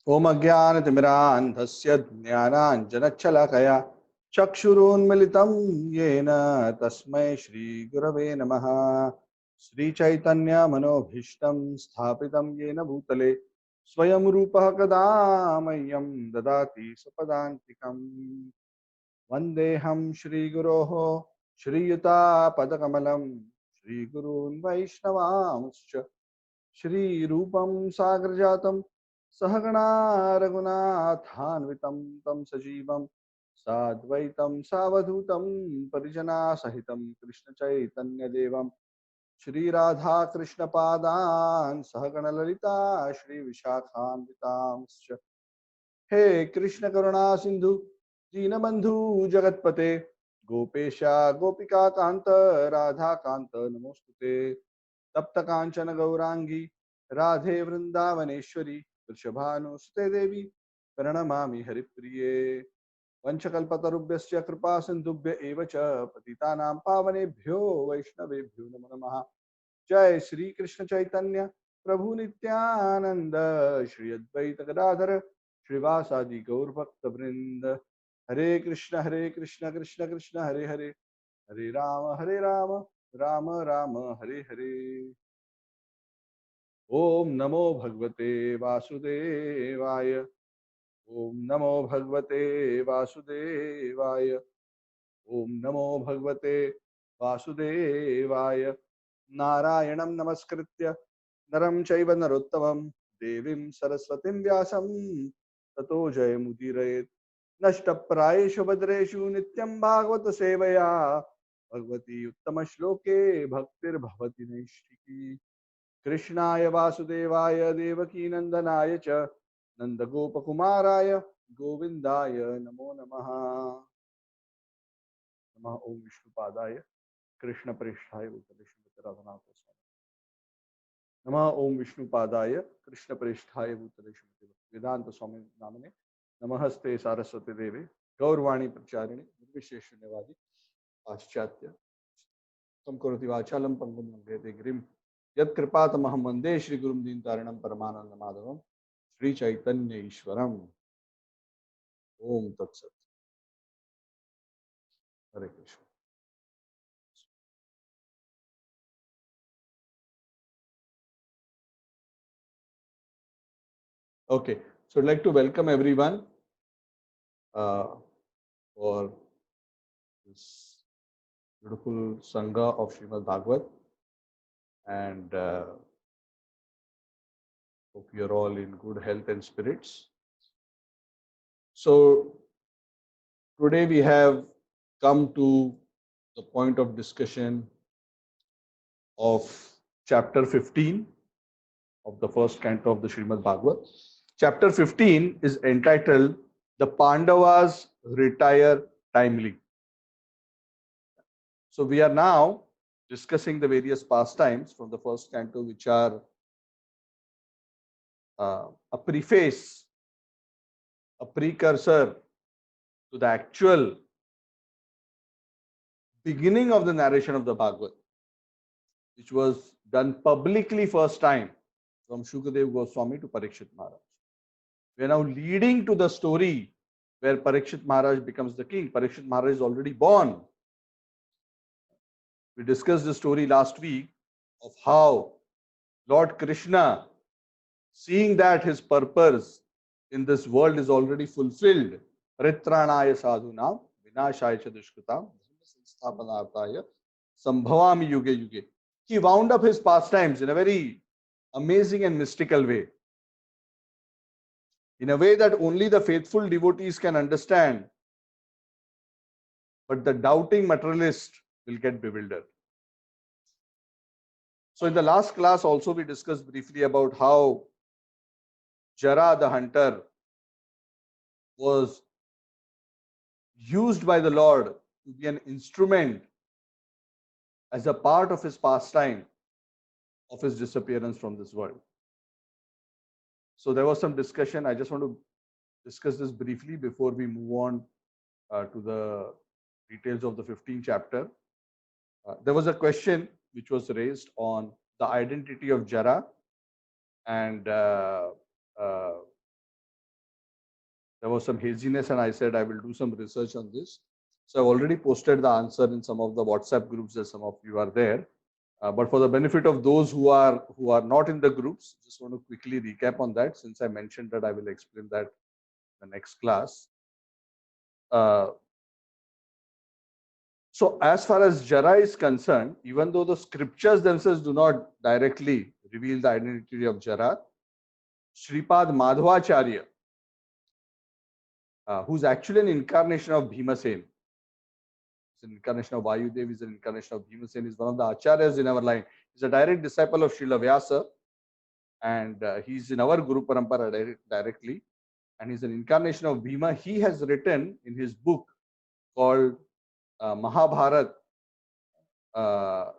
ओम अज्ञानतिमिरान्धस्य ज्ञानाञ्जनशलाकया चक्षुरुन्मिलितं येन तस्मै श्रीगुरवे नमः। श्रीचैतन्यमनोभीष्टं स्थापितं येन भूतले स्वयं रूपः कदा मह्यं ददाति स्वपदान्तिकम्। वन्देऽहं श्रीगुरोः श्रीयुतापदकमलं श्रीगुरून् वैष्णवांश्च श्रीरूपं साग्रजातं सहगणा रघुनाथान्वितं तं सजीवं साद्वैतं सावधूतं परिजनासहितं कृष्णचैतन्यदेवं श्रीराधाकृष्णपादान् सहगणललिता श्रीविशाखान्वितांश्च। हे कृष्ण करुणा सिंधु दीनबंधु जगतपते गोपेशा गोपिका कांत राधा कांत नमोस्तुते। तप्त कांचन गौरांगी राधे वृंदावनेश्वरी वृषभानुसुते देवी प्रणमामि हरिप्रिये। वंशकल्पतरुभ्यश्च कृपा सिन्धुभ्य एव च पतितानां पावनेभ्यो वैष्णवेभ्यो नमो नमः। जय श्री कृष्ण चैतन्य प्रभु नित्यानंद श्री अद्वैत गदाधर श्रीवासादि गौर भक्त वृंद। हरे कृष्ण कृष्ण कृष्ण हरे हरे, हरे राम राम राम हरे हरे। ओम नमो भगवते वासुदेवाय, ओम नमो भगवते वासुदेवाय, ओम नमो भगवते वासुदेवाय। नारायणं नमस्कृत्य नरं चैव नरोत्तमं देवीं सरस्वतीं व्यासं ततो जयमुदीरयेत्। नष्टप्रायेषु भद्रेषु नित्यं भागवत सेवया भगवती उत्तमश्लोके भक्तिर्भवति नैष्ठिकी। कृष्णाय वासुदेवाय देवकी नंदनाय च नंदगोपकुमाराय गोविंदाय नमो नमः। नमः ओम विष्णुपादाय कृष्ण प्रेष्ठाय भूतले श्रीमते राधानाथ स्वामी। नमः ओम विष्णुपादाय कृष्ण प्रेष्ठाय भूतले श्रीमते वेदांत स्वामी नामने नमस्ते सारस्वती देवे गौरवाणी प्रचारिणे निर्विशेष शून्यवादी पाश्चात्य तम करोति वाचालम पंगुम लंघयते गिरिम यत्कृपातमहं वन्दे श्रीगुरुं दीनतारिणं परमानन्दमाधवं श्री चैतन्य ईश्वरम। ओम तत्सत। हरे Krishna. Okay, so I'd like to welcome everyone for this beautiful Sangha of Srimad Bhagavad, and hope you're all in good health and spirits. So today we have come to the point of discussion of chapter 15 of the first canto of the Srimad Bhagavad. Chapter 15 is entitled The Pandavas Retire Timely. So we are now discussing the various pastimes from the first canto, which are a preface, a precursor to the actual beginning of the narration of the Bhagavad, which was done publicly first time from Shukadev Goswami to Parikshit Maharaj. We are now leading to the story where Parikshit Maharaj becomes the king. Parikshit Maharaj is already born. We discussed the story last week of how Lord Krishna, seeing that his purpose in this world is already fulfilled, Paritranaya sadhunam vinashaya cha dushkritam sansthapanarthaya sambhavami yuge yuge. He wound up his pastimes in a very amazing and mystical way, in a way that only the faithful devotees can understand, but the doubting materialist will get bewildered. So in the last class also we discussed briefly about how Jara the hunter was used by the Lord to be an instrument as a part of his pastime of his disappearance from this world. So there was some discussion. I just want to discuss this briefly before we move on to the details of the 15th chapter. There was a question which was raised on the identity of Jara and there was some haziness, and I said I will do some research on this. So I've already posted the answer in some of the WhatsApp groups that some of you are there. But for the benefit of those who are not in the groups, just want to quickly recap on that, since I mentioned that I will explain that in the next class. So as far as Jara is concerned, even though the scriptures themselves do not directly reveal the identity of Jara, Sripad Madhvacharya, who's actually an incarnation of Bhimasen, is an incarnation of Vayudev, is an incarnation of Bhimasen, is one of the acharyas in our line. He's a direct disciple of Srila Vyasa, and he's in our Guru Parampara directly, and he's an incarnation of Bhima. He has written in his book called Mahabharat Tatparya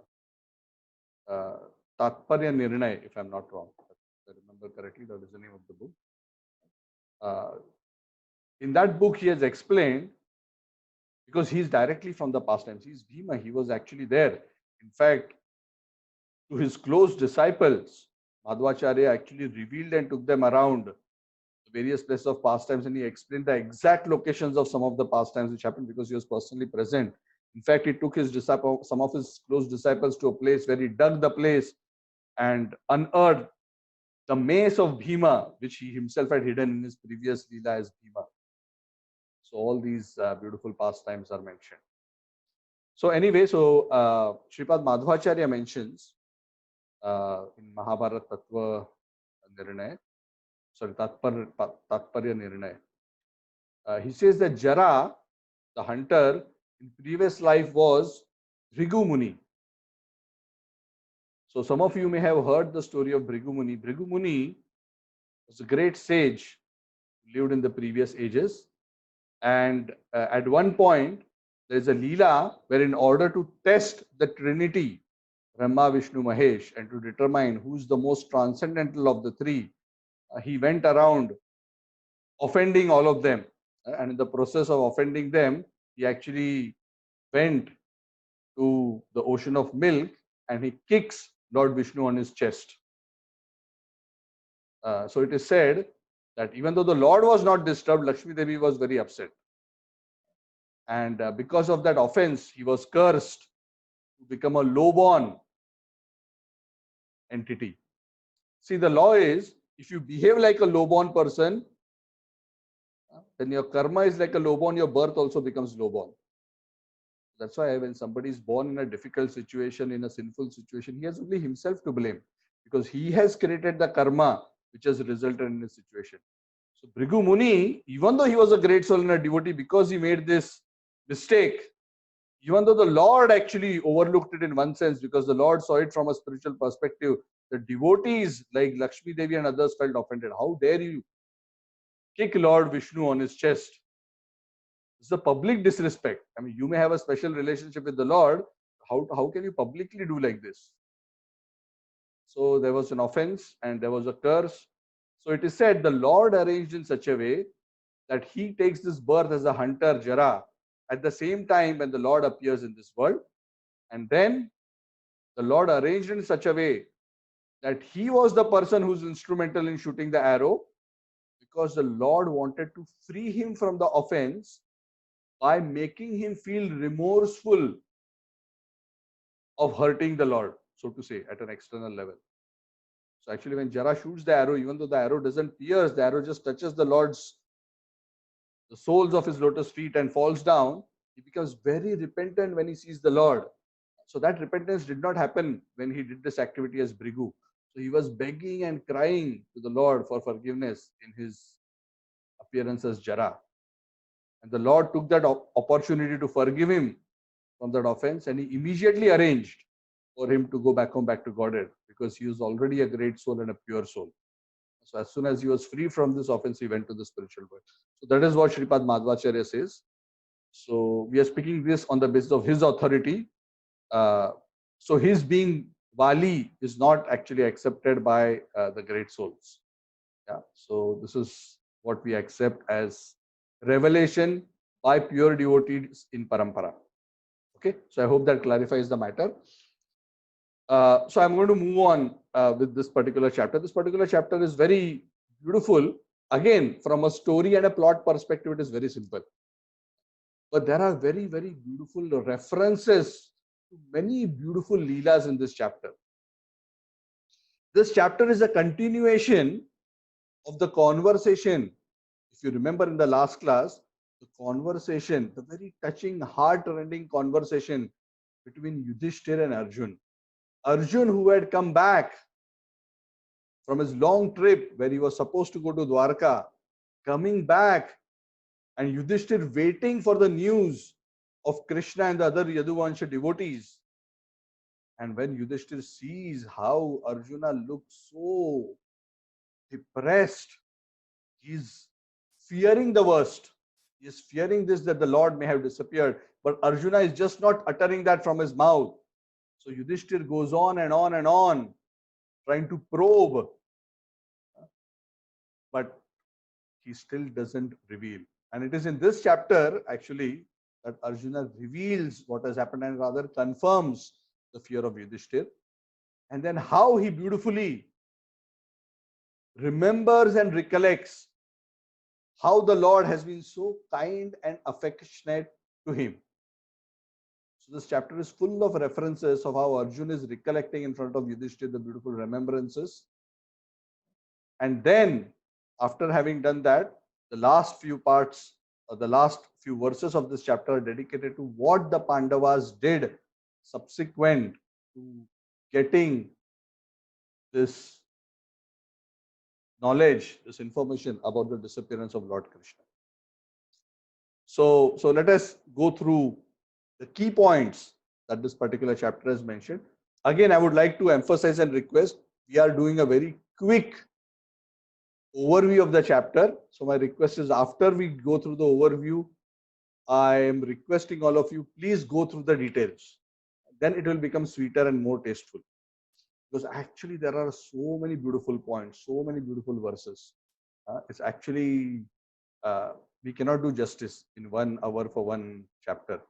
Nirnay, if I'm not wrong. If I remember correctly, that is the name of the book. In that book, he has explained, because he's directly from the past times, he's Bhima, he was actually there. In fact, to his close disciples, Madhvacharya actually revealed and took them around the various places of pastimes, and he explained the exact locations of some of the pastimes which happened, because he was personally present. In fact, he took his disciple, some of his close disciples, to a place where he dug the place and unearthed the mace of Bhima, which he himself had hidden in his previous Leela as Bhima. So all these beautiful pastimes are mentioned. So anyway, so Sripad Madhvacharya mentions in Mahabharat Tattva Nirnay, sorry, Tatparya Nirnay, he says that Jara, the hunter, in previous life was Bhrigu Muni. So some of you may have heard the story of Bhrigu Muni. Bhrigu Muni was a great sage who lived in the previous ages. And at one point, there is a Leela where, in order to test the Trinity, Brahma, Vishnu, Mahesh, and to determine who's the most transcendental of the three, he went around offending all of them. And in the process of offending them, he actually went to the ocean of milk and he kicks Lord Vishnu on his chest. So it is said that even though the Lord was not disturbed, Lakshmi Devi was very upset. And because of that offense, he was cursed to become a low-born entity. See, the law is, if you behave like a low-born person, then your karma is like a low-born, your birth also becomes low-born. That's why when somebody is born in a difficult situation, in a sinful situation, he has only himself to blame, because he has created the karma which has resulted in this situation. So Bhrigu Muni, even though he was a great soul and a devotee, because he made this mistake, even though the Lord actually overlooked it in one sense, because the Lord saw it from a spiritual perspective, the devotees like Lakshmi Devi and others felt offended. How dare you kick Lord Vishnu on his chest? It's a public disrespect. I mean, you may have a special relationship with the Lord. How can you publicly do like this? So there was an offense and there was a curse. So it is said the Lord arranged in such a way that he takes this birth as a hunter, Jara, at the same time when the Lord appears in this world. And then the Lord arranged in such a way that he was the person who's instrumental in shooting the arrow, because the Lord wanted to free him from the offense by making him feel remorseful of hurting the Lord, so to say, at an external level. So actually, when Jara shoots the arrow, even though the arrow doesn't pierce, the arrow just touches the soles of his lotus feet and falls down, he becomes very repentant when he sees the Lord. So that repentance did not happen when he did this activity as Bhrigu. So he was begging and crying to the Lord for forgiveness in his appearance as Jara. And the Lord took that opportunity to forgive him from that offense, and he immediately arranged for him to go back home, back to Godhead, because he was already a great soul and a pure soul. So as soon as he was free from this offense, he went to the spiritual world. So that is what Sripad Madhvacharya says. So we are speaking this on the basis of his authority. So his being Vali is not actually accepted by the great souls. Yeah. So this is what we accept as revelation by pure devotees in Parampara. Okay. So I hope that clarifies the matter. So I'm going to move on with this particular chapter. This particular chapter is very beautiful Again, from a story and a plot perspective, it is very simple. But there are very, very beautiful references to many beautiful leelas in this chapter. This chapter is a continuation of the conversation. If you remember in the last class, the conversation, the very touching, heart-rending conversation between Yudhishthir and Arjun. Arjun, who had come back from his long trip where he was supposed to go to Dwarka, coming back, and Yudhishthir waiting for the news of Krishna and the other Yaduvansha devotees. And when Yudhishthir sees how Arjuna looks so depressed, he's fearing the worst. He is fearing this, that the Lord may have disappeared. But Arjuna is just not uttering that from his mouth. So Yudhishthir goes on and on and on, trying to probe. But he still doesn't reveal. And it is in this chapter, actually, that Arjuna reveals what has happened and rather confirms the fear of Yudhishthir. And then how he beautifully remembers and recollects how the Lord has been so kind and affectionate to him. So this chapter is full of references of how Arjuna is recollecting in front of Yudhishthir the beautiful remembrances. And then, after having done that, the last few parts, or the last few verses of this chapter are dedicated to what the Pandavas did subsequent to getting this knowledge, this information about the disappearance of Lord Krishna. So let us go through the key points that this particular chapter has mentioned. Again, I would like to emphasize and request, we are doing a very quick overview of the chapter. So my request is, after we go through the overview, I am requesting all of you, please go through the details. Then it will become sweeter and more tasteful. Because actually there are so many beautiful points, so many beautiful verses. It's actually, we cannot do justice in 1 hour for one chapter.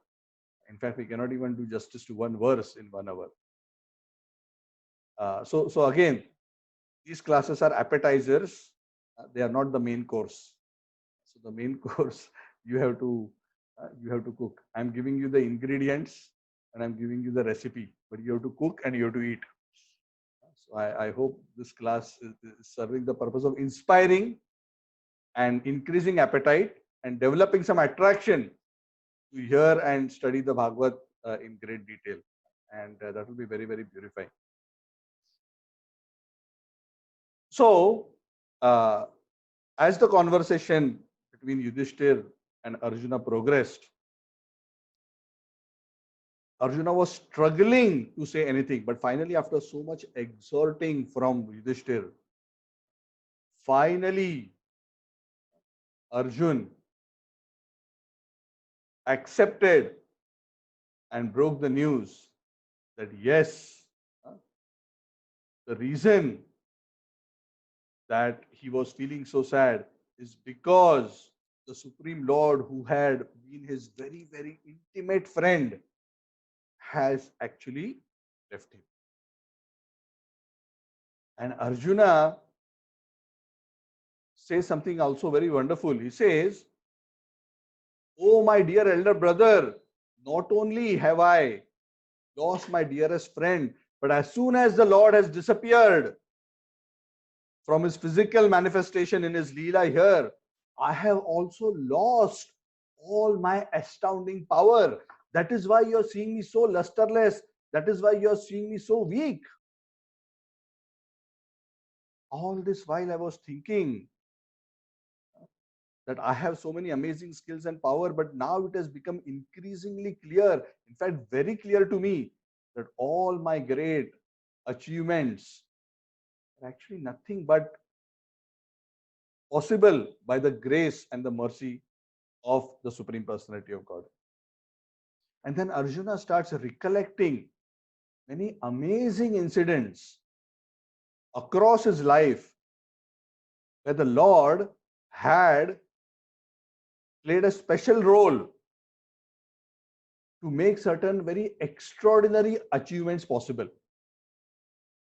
In fact, we cannot even do justice to one verse in 1 hour. So again, these classes are appetizers. They are not the main course. So the main course, you have to cook. I'm giving you the ingredients and I'm giving you the recipe, but you have to cook and you have to eat. So I hope this class is serving the purpose of inspiring and increasing appetite and developing some attraction to hear and study the Bhagavad in great detail. And that will be very, very purifying. So, as the conversation between Yudhishthir and Arjuna progressed, Arjuna was struggling to say anything, but finally, after so much exhorting from Yudhishthir, finally Arjun accepted and broke the news that yes, the reason that he was feeling so sad is because the Supreme Lord, who had been his very, very intimate friend, has actually left him. And Arjuna says something also very wonderful. He says, "Oh, my dear elder brother, not only have I lost my dearest friend, but as soon as the Lord has disappeared from his physical manifestation in his Leela here, I have also lost all my astounding power. That is why you're seeing me so lusterless. That is why you're seeing me so weak." All this while I was thinking that I have so many amazing skills and power, but now it has become increasingly clear, in fact, very clear to me, that all my great achievements are actually nothing but possible by the grace and the mercy of the Supreme Personality of God. And then Arjuna starts recollecting many amazing incidents across his life where the Lord had played a special role to make certain very extraordinary achievements possible.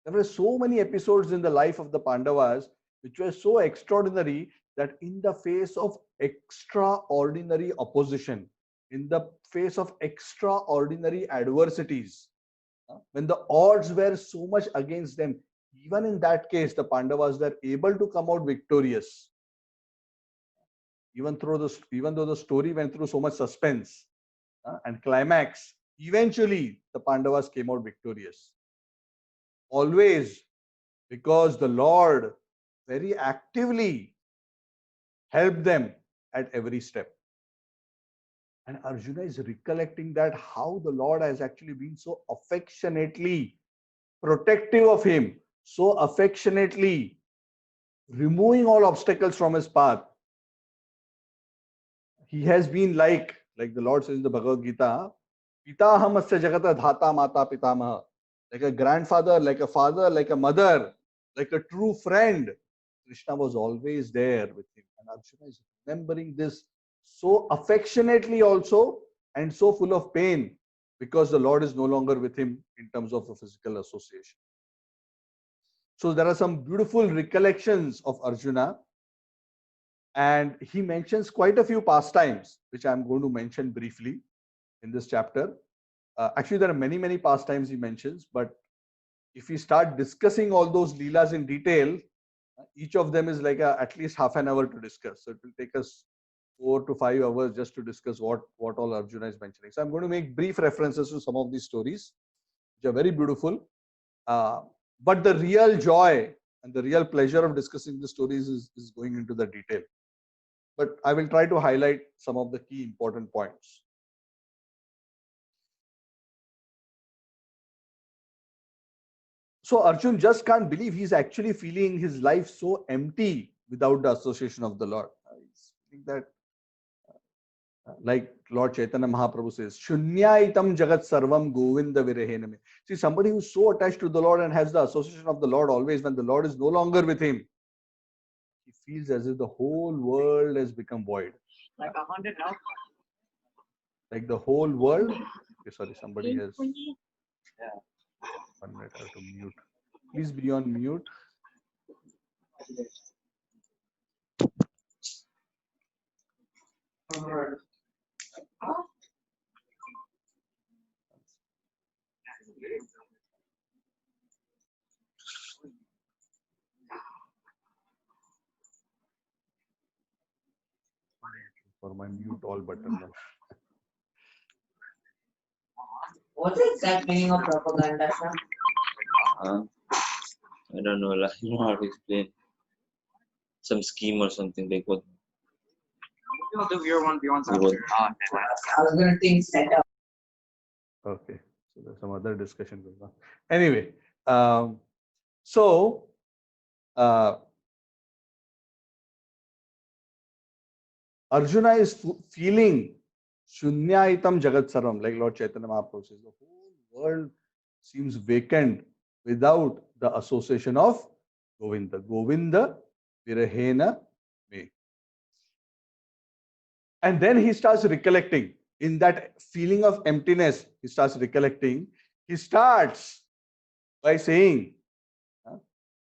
There were so many episodes in the life of the Pandavas which were so extraordinary that in the face of extraordinary opposition, in the face of extraordinary adversities, when the odds were so much against them, even in that case, the Pandavas were able to come out victorious. Even though the story went through so much suspense and climax, eventually the Pandavas came out victorious. Always because the Lord very actively helped them at every step. And Arjuna is recollecting that how the Lord has actually been so affectionately protective of him, so affectionately removing all obstacles from his path. He has been like the Lord says in the Bhagavad Gita, Pitahamasya jagata dhata mata pitamaha. Like a grandfather, like a father, like a mother, like a true friend. Krishna was always there with him. And Arjuna is remembering this so affectionately also and so full of pain because the Lord is no longer with him in terms of a physical association. So there are some beautiful recollections of Arjuna, and he mentions quite a few pastimes, which I'm going to mention briefly in this chapter. Actually, there are many pastimes he mentions, but if we start discussing all those leelas in detail, each of them is like at least half an hour to discuss. So it will take us 4 to 5 hours just to discuss what all Arjuna is mentioning. So I'm going to make brief references to some of these stories, which are very beautiful. But the real joy and the real pleasure of discussing the stories is going into the detail. But I will try to highlight some of the key important points. So Arjun just can't believe he's actually feeling his life so empty without the association of the Lord. He's feeling that, like Lord Chaitanya Mahaprabhu says, Shunyaitam Jagat Sarvam Govinda Virehename. See, somebody who's so attached to the Lord and has the association of the Lord always, when the Lord is no longer with him, he feels as if the whole world has become void. Like a haunted house. Like the whole world. Okay, sorry, somebody has. Yeah. 1 minute, I have to mute. Please be on mute. For my mute all button. What's the exact meaning of propaganda, sir? I don't know. Like, I don't know how to explain. Some scheme or something like what. We'll do your 1v1 after. I was going to think setup. Okay, so there's some other discussion going on. Anyway, so Arjuna is feeling Shunyaitam Jagat Sarvam, like Lord Chaitanya Mahaprabhu says, the whole world seems vacant without the association of Govinda. Govinda Virahena Me. And then he starts recollecting. In that feeling of emptiness, he starts recollecting. He starts by saying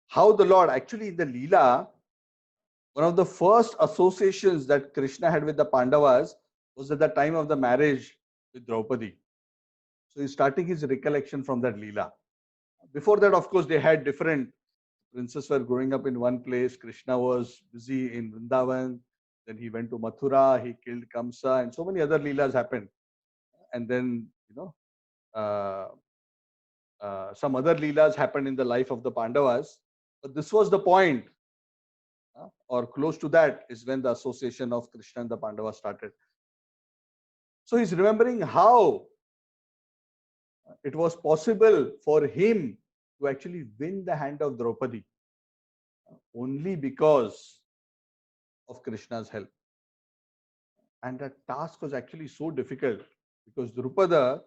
how the Lord, actually in the Leela, one of the first associations that Krishna had with the Pandavas was at the time of the marriage with Draupadi. So he's starting his recollection from that Leela. Before that, of course, they had different princes were growing up in one place. Krishna was busy in Vrindavan. Then he went to Mathura. He killed Kamsa, and so many other Leelas happened. And then, some other Leelas happened in the life of the Pandavas. But this was the point, or close to that, is when the association of Krishna and the Pandavas started. So he's remembering how it was possible for him to actually win the hand of Draupadi only because of Krishna's help. And that task was actually so difficult because Drupada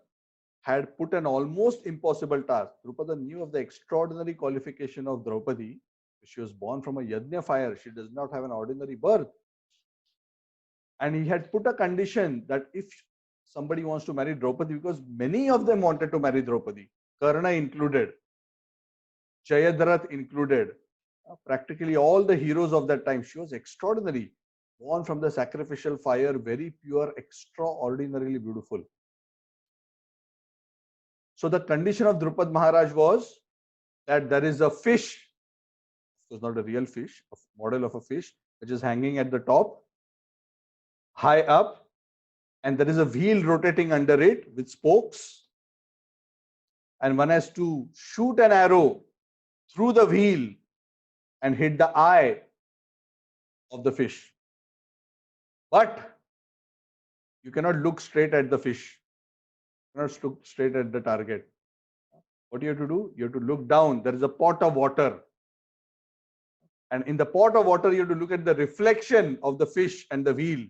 had put an almost impossible task. Drupada knew of the extraordinary qualification of Draupadi. She was born from a yajna fire. She does not have an ordinary birth. And he had put a condition that if somebody wants to marry Draupadi, because many of them wanted to marry Draupadi, Karna included, Jayadratha included, Practically all the heroes of that time. She was extraordinary, born from the sacrificial fire, very pure, extraordinarily beautiful. So the condition of Drupad Maharaj was that there is a fish, it was not a real fish, a model of a fish, which is hanging at the top, high up, and there is a wheel rotating under it with spokes, and one has to shoot an arrow through the wheel and hit the eye of the fish. But you cannot look straight at the fish, you cannot look straight at the target. What you have to do? You have to look down. There is a pot of water. And in the pot of water, you have to look at the reflection of the fish and the wheel.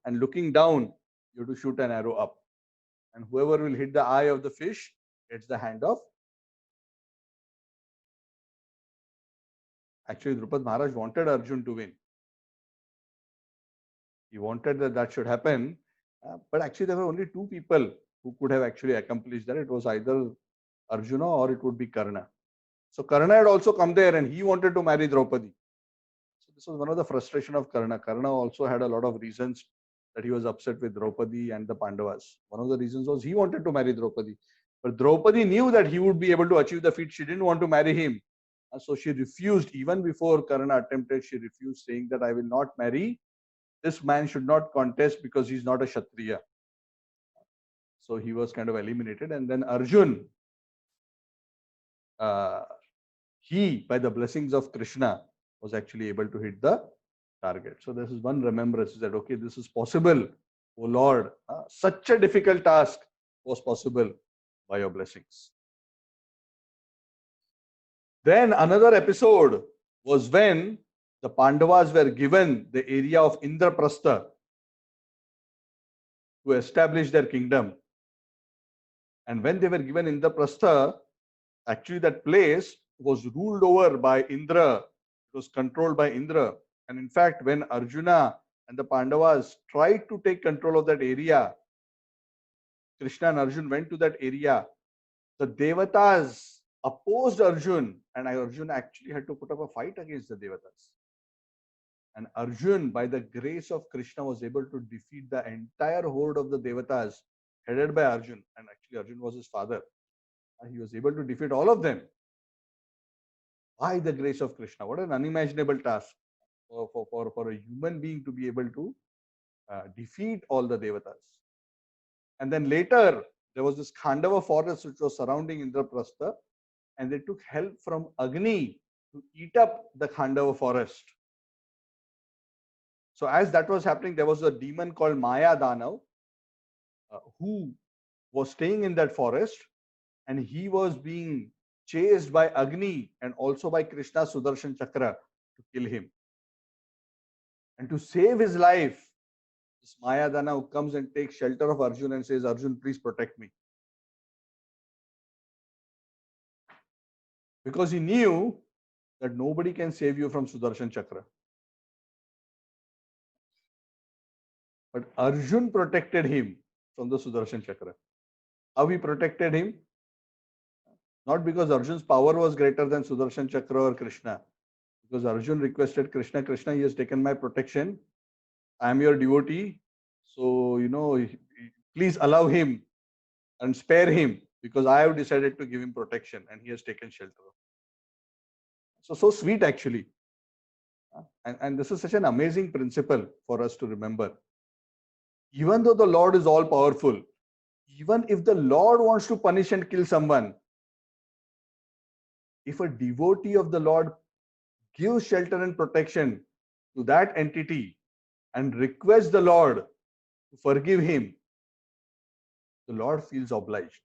And looking down, you have to shoot an arrow up. And whoever will hit the eye of the fish gets the hand of. Actually, Drupad Maharaj wanted Arjun to win. He wanted that should happen. But actually, there were only two people who could have actually accomplished that. It was either Arjuna or it would be Karna. So Karna had also come there and he wanted to marry Draupadi. So this was one of the frustration of Karna. Karna also had a lot of reasons that he was upset with Draupadi and the Pandavas. One of the reasons was he wanted to marry Draupadi. But Draupadi knew that he would be able to achieve the feat. She didn't want to marry him. So she refused. Even before Karna attempted, she refused, saying that I will not marry. This man should not contest because he's not a Kshatriya. So he was kind of eliminated. And then Arjun, he, by the blessings of Krishna, was actually able to hit the target. So this is one remembrance that, okay, this is possible. Oh Lord, such a difficult task was possible by your blessings. Then another episode was when the Pandavas were given the area of Indraprastha to establish their kingdom. And when they were given Indraprastha, actually that place was ruled over by Indra. It was controlled by Indra. And in fact, when Arjuna and the Pandavas tried to take control of that area, Krishna and Arjun went to that area. The Devatas opposed Arjun, and Arjun actually had to put up a fight against the Devatas. And Arjun, by the grace of Krishna, was able to defeat the entire horde of the Devatas headed by Arjun. And actually, Arjun was his father. He was able to defeat all of them by the grace of Krishna. What an unimaginable task for a human being to be able to defeat all the Devatas. And then later, there was this Khandava forest which was surrounding Indraprastha, and they took help from Agni to eat up the Khandava forest. So as that was happening, there was a demon called Maya Danav who was staying in that forest, and he was being chased by Agni and also by Krishna Sudarshan Chakra to kill him. And to save his life, this Maya Danav comes and takes shelter of Arjun and says, Arjun, please protect me. Because he knew that nobody can save you from Sudarshan Chakra. But Arjun protected him from the Sudarshan Chakra. How he protected him? Not because Arjun's power was greater than Sudarshan Chakra or Krishna. Because Arjun requested Krishna, Krishna, he has taken my protection. I am your devotee. So, please allow him and spare him because I have decided to give him protection and he has taken shelter. So sweet actually. And this is such an amazing principle for us to remember. Even though the Lord is all powerful, even if the Lord wants to punish and kill someone, if a devotee of the Lord gives shelter and protection to that entity and requests the Lord to forgive him, the Lord feels obliged.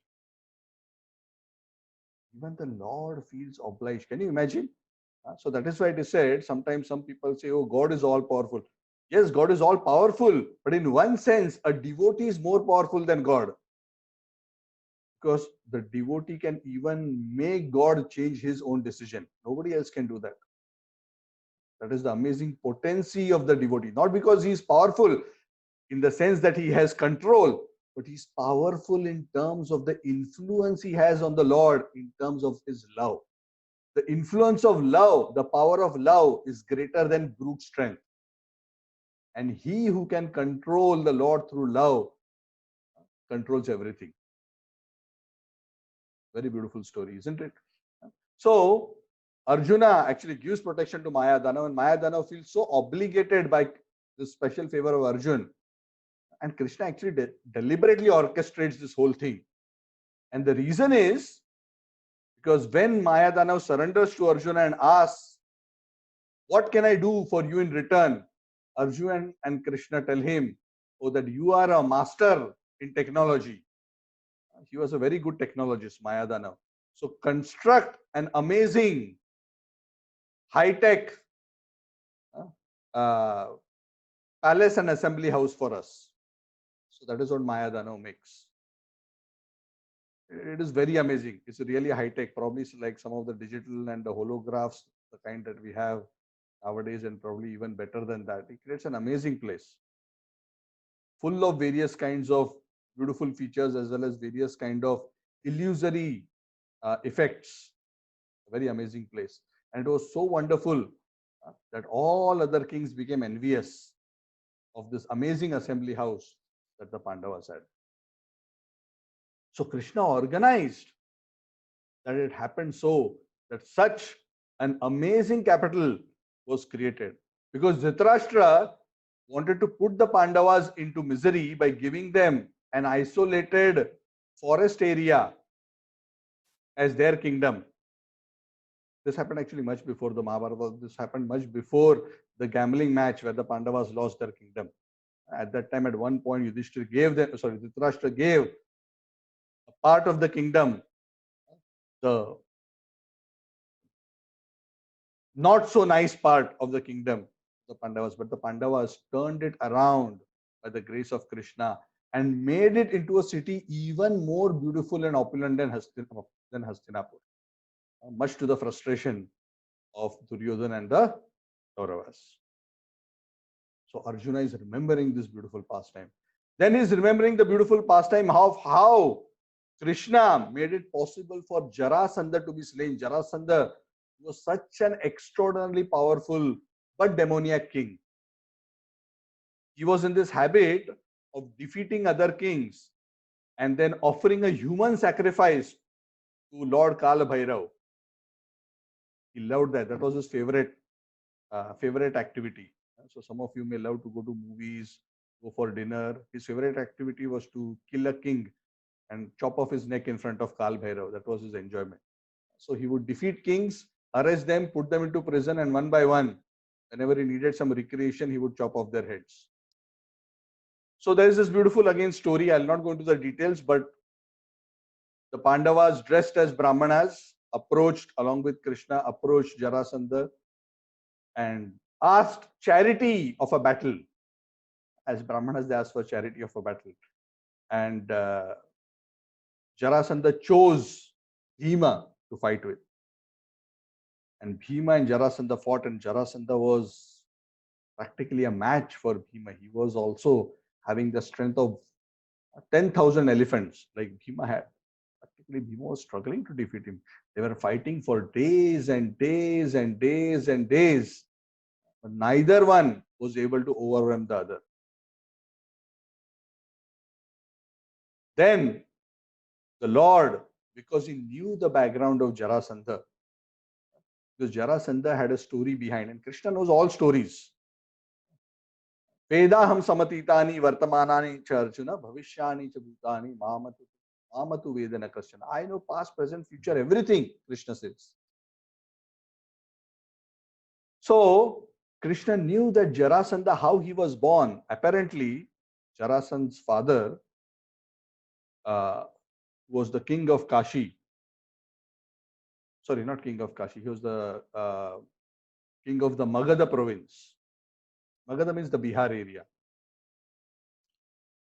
Even the Lord feels obliged. Can you imagine? So that is why it is said, sometimes some people say, oh, God is all powerful. Yes, God is all powerful, but in one sense, a devotee is more powerful than God. Because the devotee can even make God change his own decision. Nobody else can do that. That is the amazing potency of the devotee. Not because he is powerful in the sense that he has control, but he is powerful in terms of the influence he has on the Lord, in terms of his love. the influence of love, the power of love is greater than brute strength. And he who can control the Lord through love controls everything. Very beautiful story, isn't it? So Arjuna actually gives protection to Maya Danav, and Maya Danav feels so obligated by this special favor of Arjun. And Krishna actually deliberately orchestrates this whole thing. And the reason is because when Maya Danav surrenders to Arjuna and asks, "What can I do for you in return?" Arjuna and Krishna tell him, "Oh, that you are a master in technology." He was a very good technologist, Maya Danav. So construct an amazing high-tech palace and assembly house for us. So that is what Maya Danav makes. It is very amazing. It's really high-tech, probably like some of the digital and the holographs, the kind that we have nowadays, and probably even better than that. It creates an amazing place, full of various kinds of beautiful features as well as various kind of illusory effects. A very amazing place. And it was so wonderful that all other kings became envious of this amazing assembly house that the Pandavas had. So Krishna organized that it happened so that such an amazing capital was created, because Dhritarashtra wanted to put the Pandavas into misery by giving them an isolated forest area as their kingdom. This happened actually much before the Mahabharata. This happened much before the gambling match where the Pandavas lost their kingdom. At that time, at one point, Dhritarashtra gave a part of the kingdom, the not so nice part of the kingdom, the Pandavas, but the Pandavas turned it around by the grace of Krishna and made it into a city even more beautiful and opulent than Hastinapur, much to the frustration of Duryodhana and the Kauravas. So Arjuna is remembering this beautiful pastime. Then he is remembering the beautiful pastime of how Krishna made it possible for Jarasandha to be slain. Jarasandha was such an extraordinarily powerful but demoniac king. He was in this habit of defeating other kings and then offering a human sacrifice to Lord Kala Bhairav. He loved that. That was his favorite activity. So some of you may love to go to movies, go for dinner. His favorite activity was to kill a king and chop off his neck in front of Kal Bhairav. That was his enjoyment. So he would defeat kings, arrest them, put them into prison, and one by one, whenever he needed some recreation, he would chop off their heads. So there is this beautiful again story. I'll not go into the details, but the Pandavas dressed as Brahmanas approached, along with Krishna, approached Jarasandha and asked charity of a battle. As Brahmanas, they asked for charity of a battle. And Jarasandha chose Bhima to fight with. And Bhima and Jarasandha fought, and Jarasandha was practically a match for Bhima. He was also having the strength of 10,000 elephants like Bhima had. Practically, Bhima was struggling to defeat him. They were fighting for days and days and days and days. But neither one was able to overwhelm the other. Then the Lord, because he knew the background of Jarasandha, because Jarasandha had a story behind, and Krishna knows all stories. Vedaham samatitani vartamanani cha Arjuna bhavishyani cha bhutani mamatu vedana Krishna. I know past, present, future, everything, Krishna says. So Krishna knew that Jarasandha, how he was born. Apparently, Jarasandha's father was the king of Kashi. Sorry, not king of Kashi. He was the king of the Magadha province. Magadha means the Bihar area.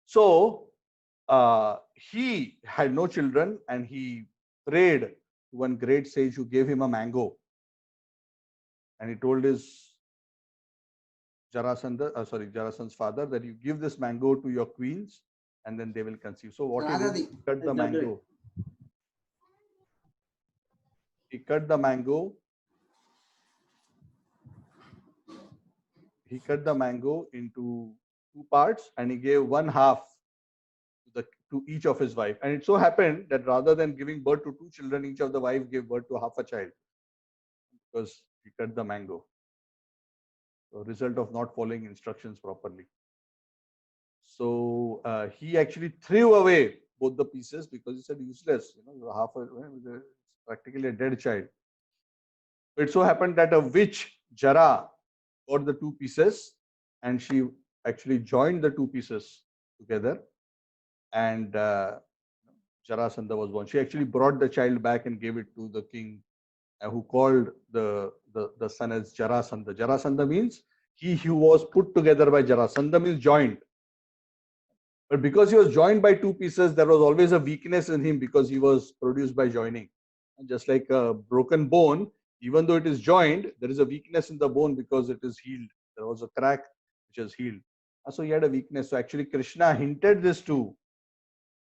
So he had no children, and he prayed to one great sage who gave him a mango. And he told his Jarasandha's father that you give this mango to your queens and then they will conceive. So what he did, cut the mango. he cut the mango. He cut the mango into two parts and he gave one half to each of his wife. And it so happened that rather than giving birth to two children, each of the wife gave birth to half a child because he cut the mango. So result of not following instructions properly. So he actually threw away both the pieces because he said useless. Practically a dead child. It so happened that a witch, Jara, got the two pieces and she actually joined the two pieces together, and Jarasandha was born. She actually brought the child back and gave it to the king, who called the son as Jarasandha. Jarasandha means he who was put together by Jarasandha means joined. But because he was joined by two pieces, there was always a weakness in him because he was produced by joining. And just like a broken bone, even though it is joined, there is a weakness in the bone because it is healed. There was a crack which is healed. So he had a weakness. So actually Krishna hinted this to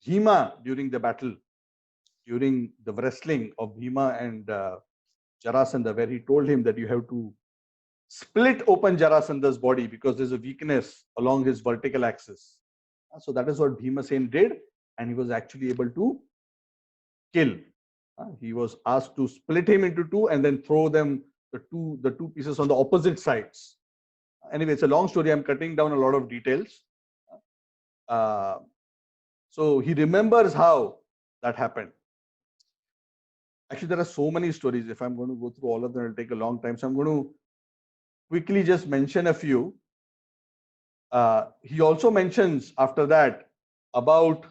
Bhima during the battle, during the wrestling of Bhima and Jarasandha, where he told him that you have to split open Jarasandha's body because there's a weakness along his vertical axis. So that is what Bhimasen did, and he was actually able to kill. He was asked to split him into two and then throw them the two pieces on the opposite sides. Anyway, it's a long story. I'm cutting down a lot of details. So he remembers how that happened. Actually, there are so many stories. If I'm going to go through all of them, it'll take a long time. So I'm going to quickly just mention a few. He also mentions after that about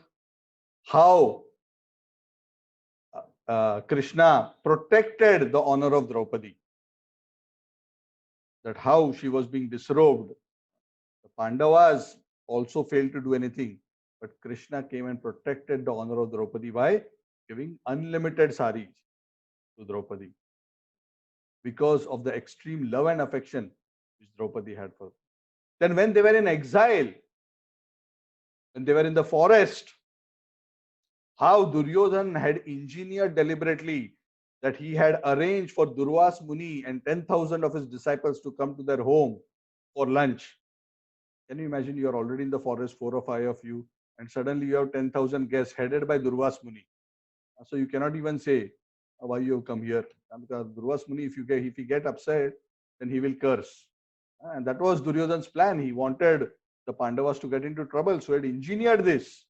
how Krishna protected the honor of Draupadi, that how she was being disrobed. The Pandavas also failed to do anything, but Krishna came and protected the honor of Draupadi by giving unlimited saris to Draupadi because of the extreme love and affection which Draupadi had for. Then when they were in exile, when they were in the forest, how Duryodhan had engineered deliberately that he had arranged for Durvas Muni and 10,000 of his disciples to come to their home for lunch. Can you imagine? You are already in the forest, 4 or 5 of you, and suddenly you have 10,000 guests headed by Durvas Muni. So you cannot even say why you have come here. Because Durvas Muni, if he get upset, then he will curse. And that was Duryodhan's plan. He wanted the Pandavas to get into trouble, so he had engineered this.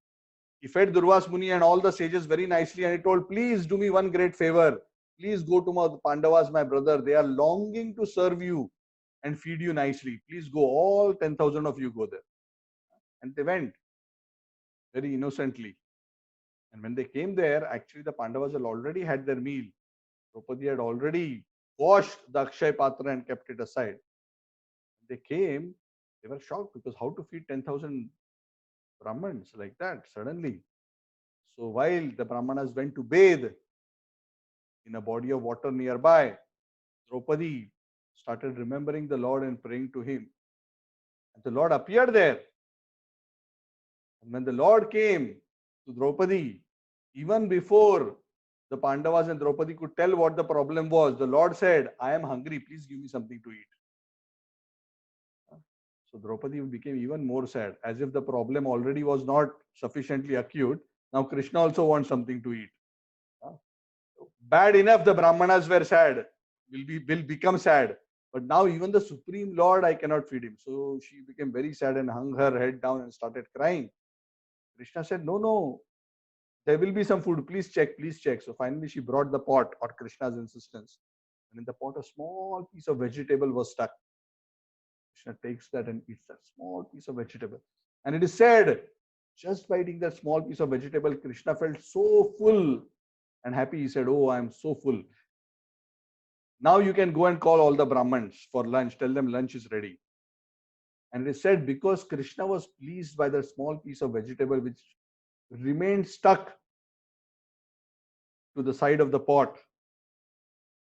He fed Durvas Muni and all the sages very nicely, and he told, please do me one great favor. Please go to the Pandavas, my brother. They are longing to serve you and feed you nicely. Please go, all 10,000 of you go there. And they went very innocently. And when they came there, actually the Pandavas had already had their meal. Draupadi had already washed the Akshay Patra and kept it aside. When they came, they were shocked because how to feed 10,000 Brahmins like that suddenly. So while the Brahmanas went to bathe in a body of water nearby, Draupadi started remembering the Lord and praying to him. And the Lord appeared there. And when the Lord came to Draupadi, even before the Pandavas and Draupadi could tell what the problem was, the Lord said, I am hungry, please give me something to eat. So Draupadi became even more sad, as if the problem already was not sufficiently acute. Now Krishna also wants something to eat. Bad enough the Brahmanas were sad, will become sad. But now even the Supreme Lord, I cannot feed him. So she became very sad and hung her head down and started crying. Krishna said, no, there will be some food. Please check, please check. So finally she brought the pot on Krishna's insistence. And in the pot, a small piece of vegetable was stuck. Krishna takes that and eats that small piece of vegetable. And it is said, just by eating that small piece of vegetable, Krishna felt so full and happy. He said, oh, I am so full. Now you can go and call all the Brahmins for lunch. Tell them lunch is ready. And it is said, because Krishna was pleased by that small piece of vegetable which remained stuck to the side of the pot,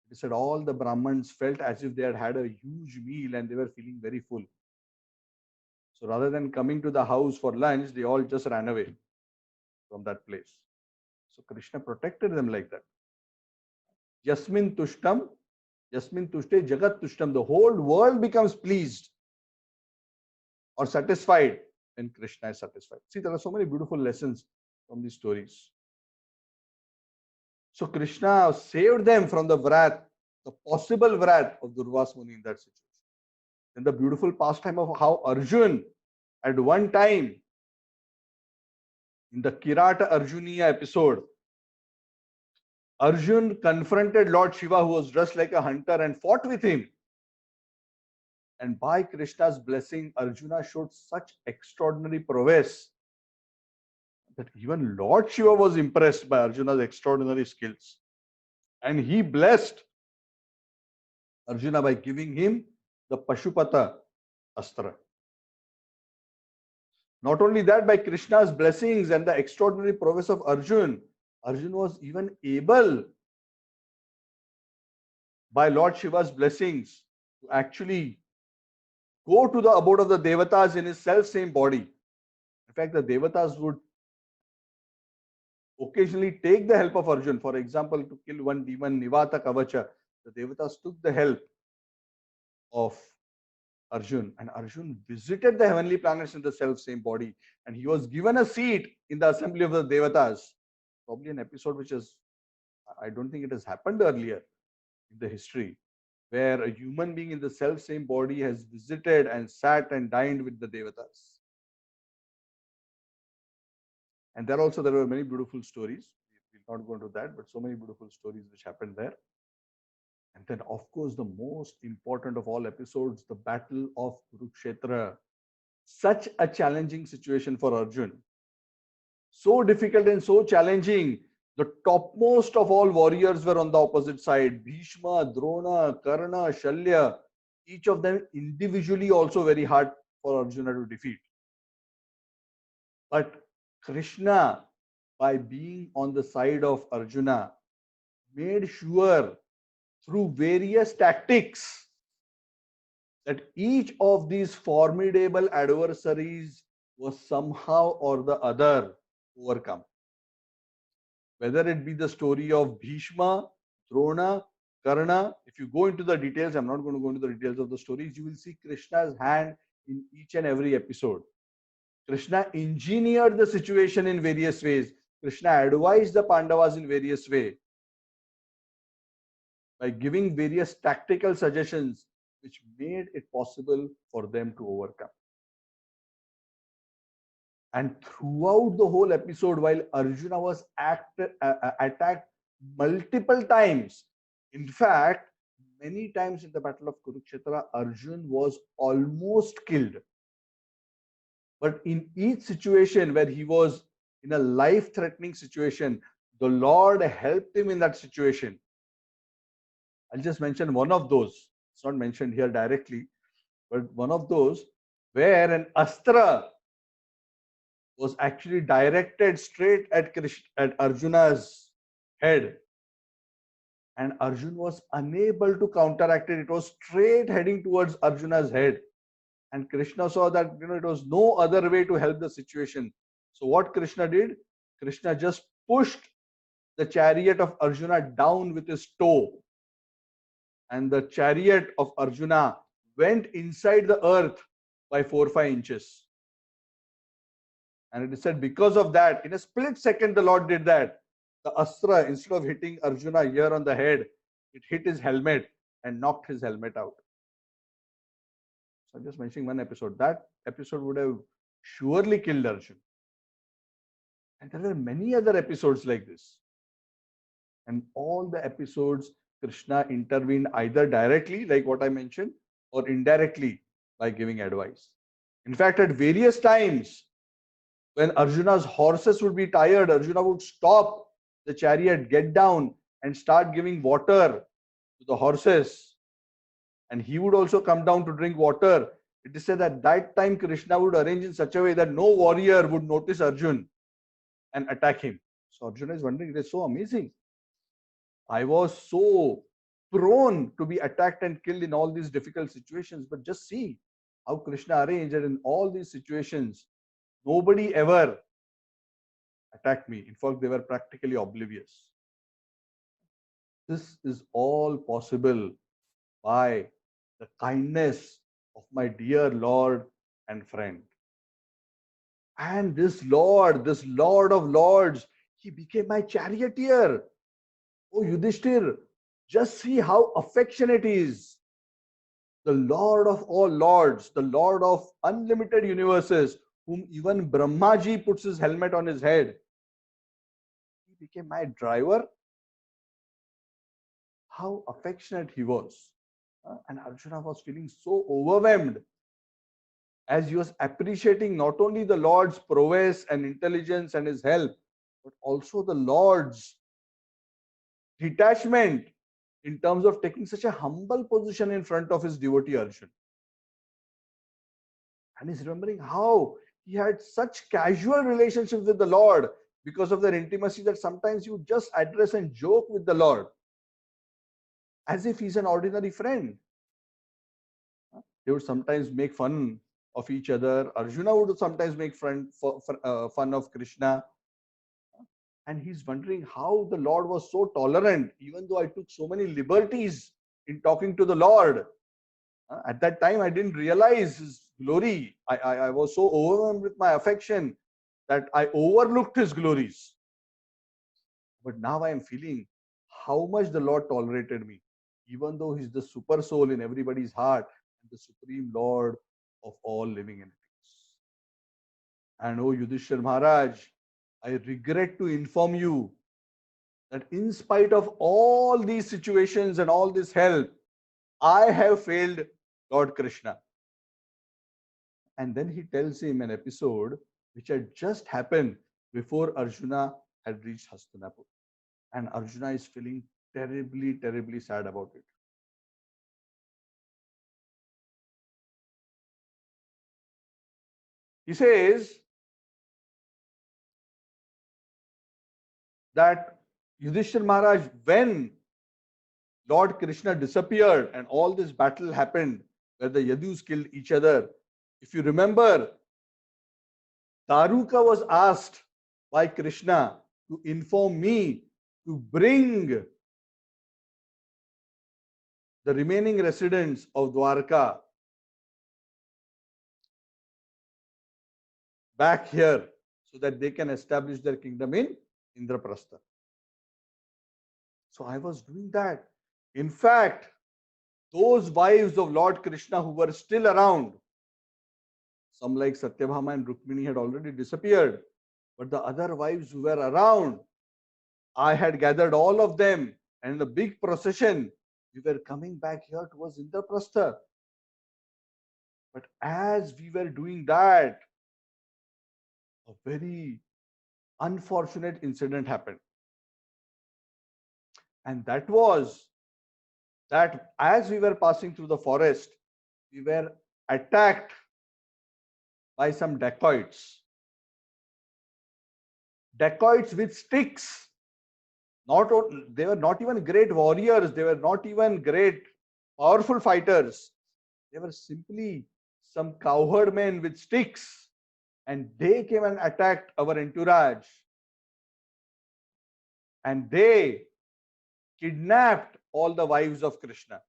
he said all the Brahmins felt as if they had had a huge meal and they were feeling very full. So rather than coming to the house for lunch, they all just ran away from that place. So Krishna protected them like that. Yasmin tushtam, Yasmin tushte jagat tushtam. The whole world becomes pleased or satisfied when Krishna is satisfied. See, there are so many beautiful lessons from these stories. So Krishna saved them from the wrath, the possible wrath of Durvas Muni in that situation. Then the beautiful pastime of how Arjun at one time in the Kirata Arjuniya episode, Arjun confronted Lord Shiva, who was dressed like a hunter, and fought with him. And by Krishna's blessing, Arjuna showed such extraordinary prowess that even Lord Shiva was impressed by Arjuna's extraordinary skills. And he blessed Arjuna by giving him the Pashupata Astra. Not only that, by Krishna's blessings and the extraordinary prowess of Arjun, Arjun was even able, by Lord Shiva's blessings, to actually go to the abode of the Devatas in his self-same body. In fact, the Devatas would occasionally take the help of Arjun. For example, to kill one demon, Nivata Kavacha, the Devatas took the help of Arjun, and Arjun visited the heavenly planets in the self-same body, and he was given a seat in the assembly of the Devatas. Probably an episode which is, I don't think it has happened earlier in the history, where a human being in the self-same body has visited and sat and dined with the Devatas. And there were many beautiful stories. We'll not go into that, but so many beautiful stories which happened there. And then, of course, the most important of all episodes, the Battle of Kurukshetra. Such a challenging situation for Arjun. So difficult and so challenging. The topmost of all warriors were on the opposite side. Bhishma, Drona, Karna, Shalya. Each of them individually also very hard for Arjuna to defeat. But Krishna, by being on the side of Arjuna, made sure through various tactics that each of these formidable adversaries was somehow or the other overcome. Whether it be the story of Bhishma, Drona, Karna, if you go into the details, I'm not going to go into the details of the stories, you will see Krishna's hand in each and every episode. Krishna engineered the situation in various ways. Krishna advised the Pandavas in various ways by giving various tactical suggestions which made it possible for them to overcome. And throughout the whole episode, while Arjuna was attacked multiple times, in fact, many times in the Battle of Kurukshetra, Arjun was almost killed. But in each situation where he was in a life-threatening situation, the Lord helped him in that situation. I'll just mention one of those. It's not mentioned here directly, but one of those where an astra was actually directed straight at Arjuna's head, and Arjun was unable to counteract it. It was straight heading towards Arjuna's head, and Krishna saw that it was no other way to help the situation. So what Krishna did? Krishna just pushed the chariot of Arjuna down with his toe, and the chariot of Arjuna went inside the earth by 4-5 inches. And it is said because of that, in a split second, the Lord did that. The astra, instead of hitting Arjuna here on the head, it hit his helmet and knocked his helmet out. So I'm just mentioning one episode. That episode would have surely killed Arjun. And there were many other episodes like this. And all the episodes, Krishna intervened either directly, like what I mentioned, or indirectly by giving advice. In fact, at various times, when Arjuna's horses would be tired, Arjuna would stop the chariot, get down, and start giving water to the horses. And he would also come down to drink water. It is said that that time Krishna would arrange in such a way that no warrior would notice Arjun and attack him. So Arjuna is wondering, it is so amazing. I was so prone to be attacked and killed in all these difficult situations, but just see how Krishna arranged that in all these situations, nobody ever attacked me. In fact, they were practically oblivious. This is all possible by the kindness of my dear Lord and friend. And this Lord of Lords, he became my charioteer. Oh, Yudhishthir, just see how affectionate he is. The Lord of all lords, the Lord of unlimited universes, whom even Brahmaji puts his helmet on his head. He became my driver. How affectionate he was. And Arjuna was feeling so overwhelmed as he was appreciating not only the Lord's prowess and intelligence and his help, but also the Lord's detachment in terms of taking such a humble position in front of his devotee Arjuna. And he's remembering how he had such casual relationships with the Lord because of their intimacy that sometimes you just address and joke with the Lord as if he's an ordinary friend. They would sometimes make fun of each other. Arjuna would sometimes make fun of Krishna. And he's wondering how the Lord was so tolerant, even though I took so many liberties in talking to the Lord. At that time, I didn't realize his glory. I was so overwhelmed with my affection that I overlooked his glories. But now I am feeling how much the Lord tolerated me, even though he's the super soul in everybody's heart and the supreme Lord of all living entities. And oh, Yudhishthir Maharaj, I regret to inform you that in spite of all these situations and all this help, I have failed Lord Krishna. And then he tells him an episode which had just happened before Arjuna had reached Hastinapur. And Arjuna is feeling terribly, terribly sad about it. He says that Yudhishthir Maharaj, when Lord Krishna disappeared and all this battle happened where the Yadus killed each other, if you remember, Daruka was asked by Krishna to inform me to bring the remaining residents of Dwarka back here so that they can establish their kingdom in Indraprastha. So I was doing that. In fact, those wives of Lord Krishna who were still around, some like Satyabhama and Rukmini had already disappeared, but the other wives who were around, I had gathered all of them, and in a big procession, we were coming back here towards Indraprastha. But as we were doing that, a very unfortunate incident happened. And that was that as we were passing through the forest, we were attacked by some dacoits. Dacoits with sticks. They were not even great warriors, they were not even great powerful fighters. They were simply some cowherd men with sticks, and they came and attacked our entourage. And they kidnapped all the wives of Krishna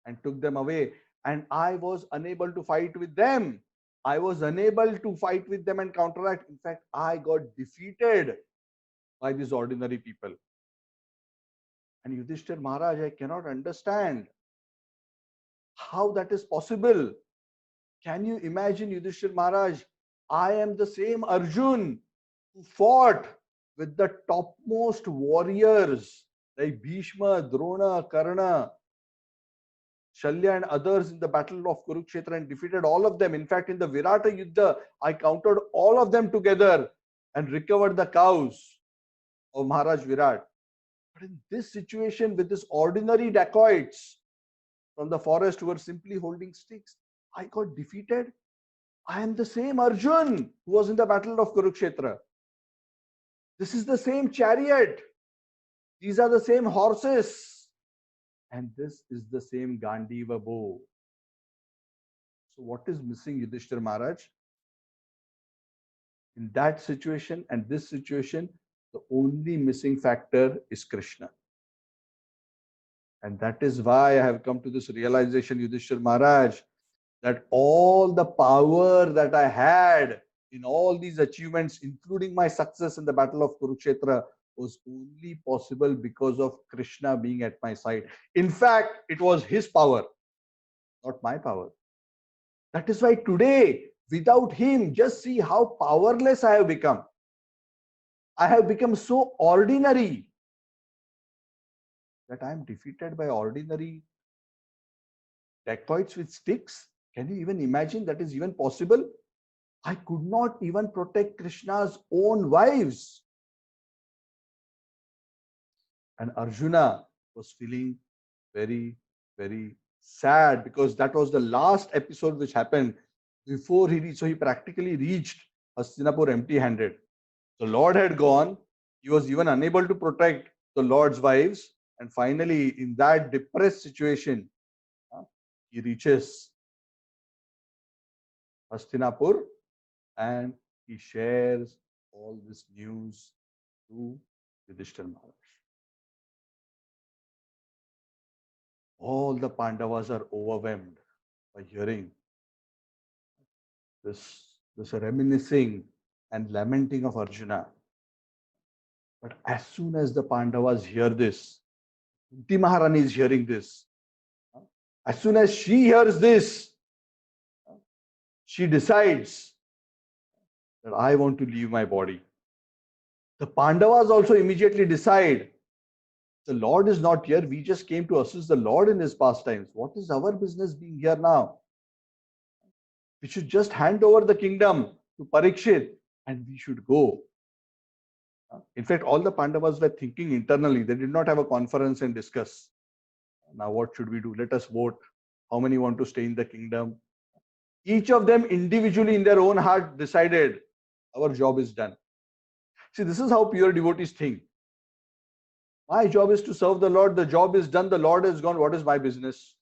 and took them away. And I was unable to fight with them. I was unable to fight with them and counteract. In fact, I got defeated by these ordinary people. And Yudhishthir Maharaj, I cannot understand how that is possible. Can you imagine, Yudhishthir Maharaj? I am the same Arjun who fought with the topmost warriors like Bhishma, Drona, Karna, Shalya, and others in the battle of Kurukshetra and defeated all of them. In fact, in the Virata Yuddha, I counted all of them together and recovered the cows of Maharaj Virat. But in this situation, with this ordinary dacoits from the forest who were simply holding sticks, I got defeated. I am the same Arjun who was in the battle of Kurukshetra. This is the same chariot. These are the same horses. And this is the same Gandiva bow. So what is missing, Yudhishthir Maharaj? In that situation and this situation, The only missing factor is Krishna. And that is why I have come to this realization, Yudhishthir Maharaj, that all the power that I had in all these achievements, including my success in the battle of Kurukshetra, was only possible because of Krishna being at my side. In fact, it was his power, not my power. That is why today, without him, just see how powerless I have become. I have become so ordinary that I am defeated by ordinary dacoits with sticks. Can you even imagine that is even possible? I could not even protect Krishna's own wives. And Arjuna was feeling very, very sad because that was the last episode which happened before he reached. So he practically reached Hastinapur empty-handed. The Lord had gone. He was even unable to protect the Lord's wives. And finally, in that depressed situation, he reaches Hastinapur and he shares all this news to Yudhishthira Maharaj. All the Pandavas are overwhelmed by hearing this reminiscing and lamenting of Arjuna. But as soon as the Pandavas hear this, Kunti Maharani is hearing this. As soon as she hears this, she decides that I want to leave my body. The Pandavas also immediately decide, the Lord is not here. We just came to assist the Lord in his pastimes. What is our business being here now? We should just hand over the kingdom to Parikshit and we should go. In fact, all the Pandavas were thinking internally. They did not have a conference and discuss. Now, what should we do? Let us vote. How many want to stay in the kingdom? Each of them individually in their own heart decided, our job is done. See, this is how pure devotees think. My job is to serve the Lord. The job is done. The Lord is gone. What is my business?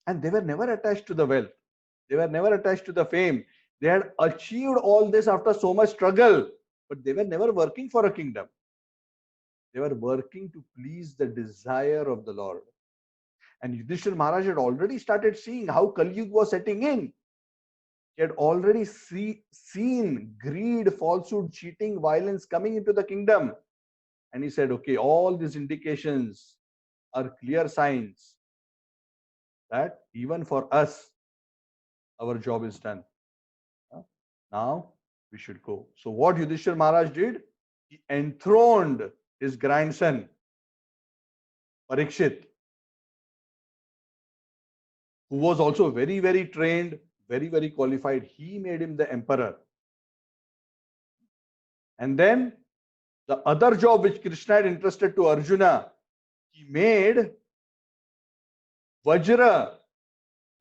And they were never attached to the wealth. They were never attached to the fame. They had achieved all this after so much struggle, but they were never working for a kingdom. They were working to please the desire of the Lord. And Yudhishthira Maharaj had already started seeing how Kali Yuga was setting in. He had already seen greed, falsehood, cheating, violence coming into the kingdom. And he said, okay, all these indications are clear signs that even for us, our job is done. Now we should go. So what Yudhishthira Maharaj did, he enthroned his grandson, Parikshit, who was also very, very trained, very, very qualified. He made him the emperor. And then the other job which Krishna had entrusted to Arjuna, he made Vajra,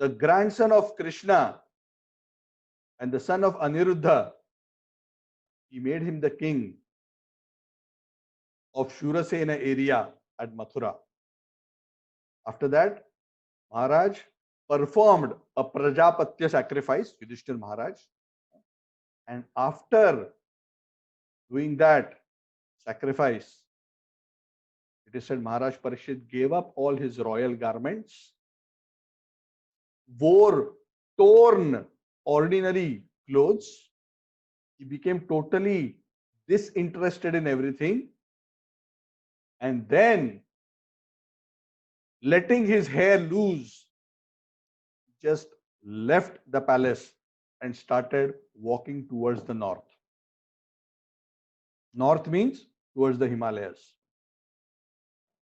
the grandson of Krishna and the son of Aniruddha, he made him the king of Shurasena area at Mathura. After that, Maharaj performed a Prajapatya sacrifice, Yudhishthira Maharaj. And after doing that sacrifice, it is said Maharaj Parikshit gave up all his royal garments, wore torn ordinary clothes. He became totally disinterested in everything. And then, letting his hair loose, just left the palace and started walking towards the north. North means towards the Himalayas.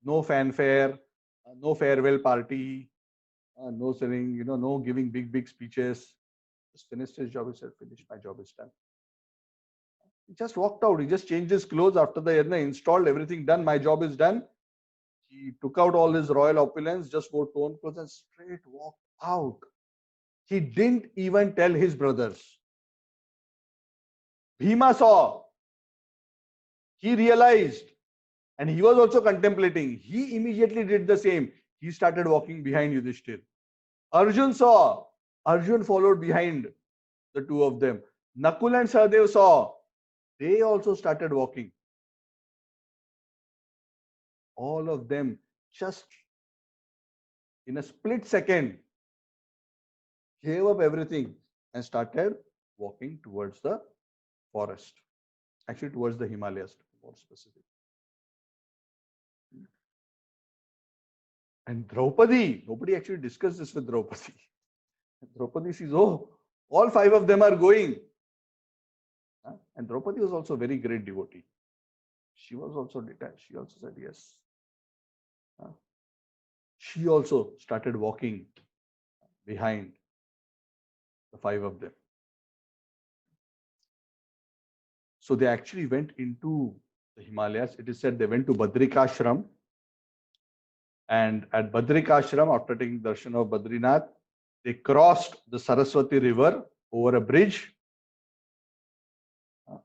No fanfare, no farewell party, no selling, no giving big speeches. Just finished his job. He said, finished, my job is done. He just walked out. He just changed his clothes after the yajna, installed everything done. My job is done. He took out all his royal opulence, just wore torn clothes and straight walked out. He didn't even tell his brothers. Bhima saw. He realized. And he was also contemplating. He immediately did the same. He started walking behind Yudhishthir. Arjun saw. Arjun followed behind the two of them. Nakul and Sahadev saw. they also started walking. All of them just in a split second gave up everything and started walking towards the forest, actually towards the Himalayas to be more specific. And Draupadi, nobody actually discussed this with Draupadi. Draupadi sees, oh, all five of them are going. And Draupadi was also a very great devotee. She was also detached. She also said yes. She also started walking behind the five of them. So they actually went into the Himalayas. It is said they went to Badrikashram. And at Badrikashram, after taking darshan of Badrinath, they crossed the Saraswati river over a bridge.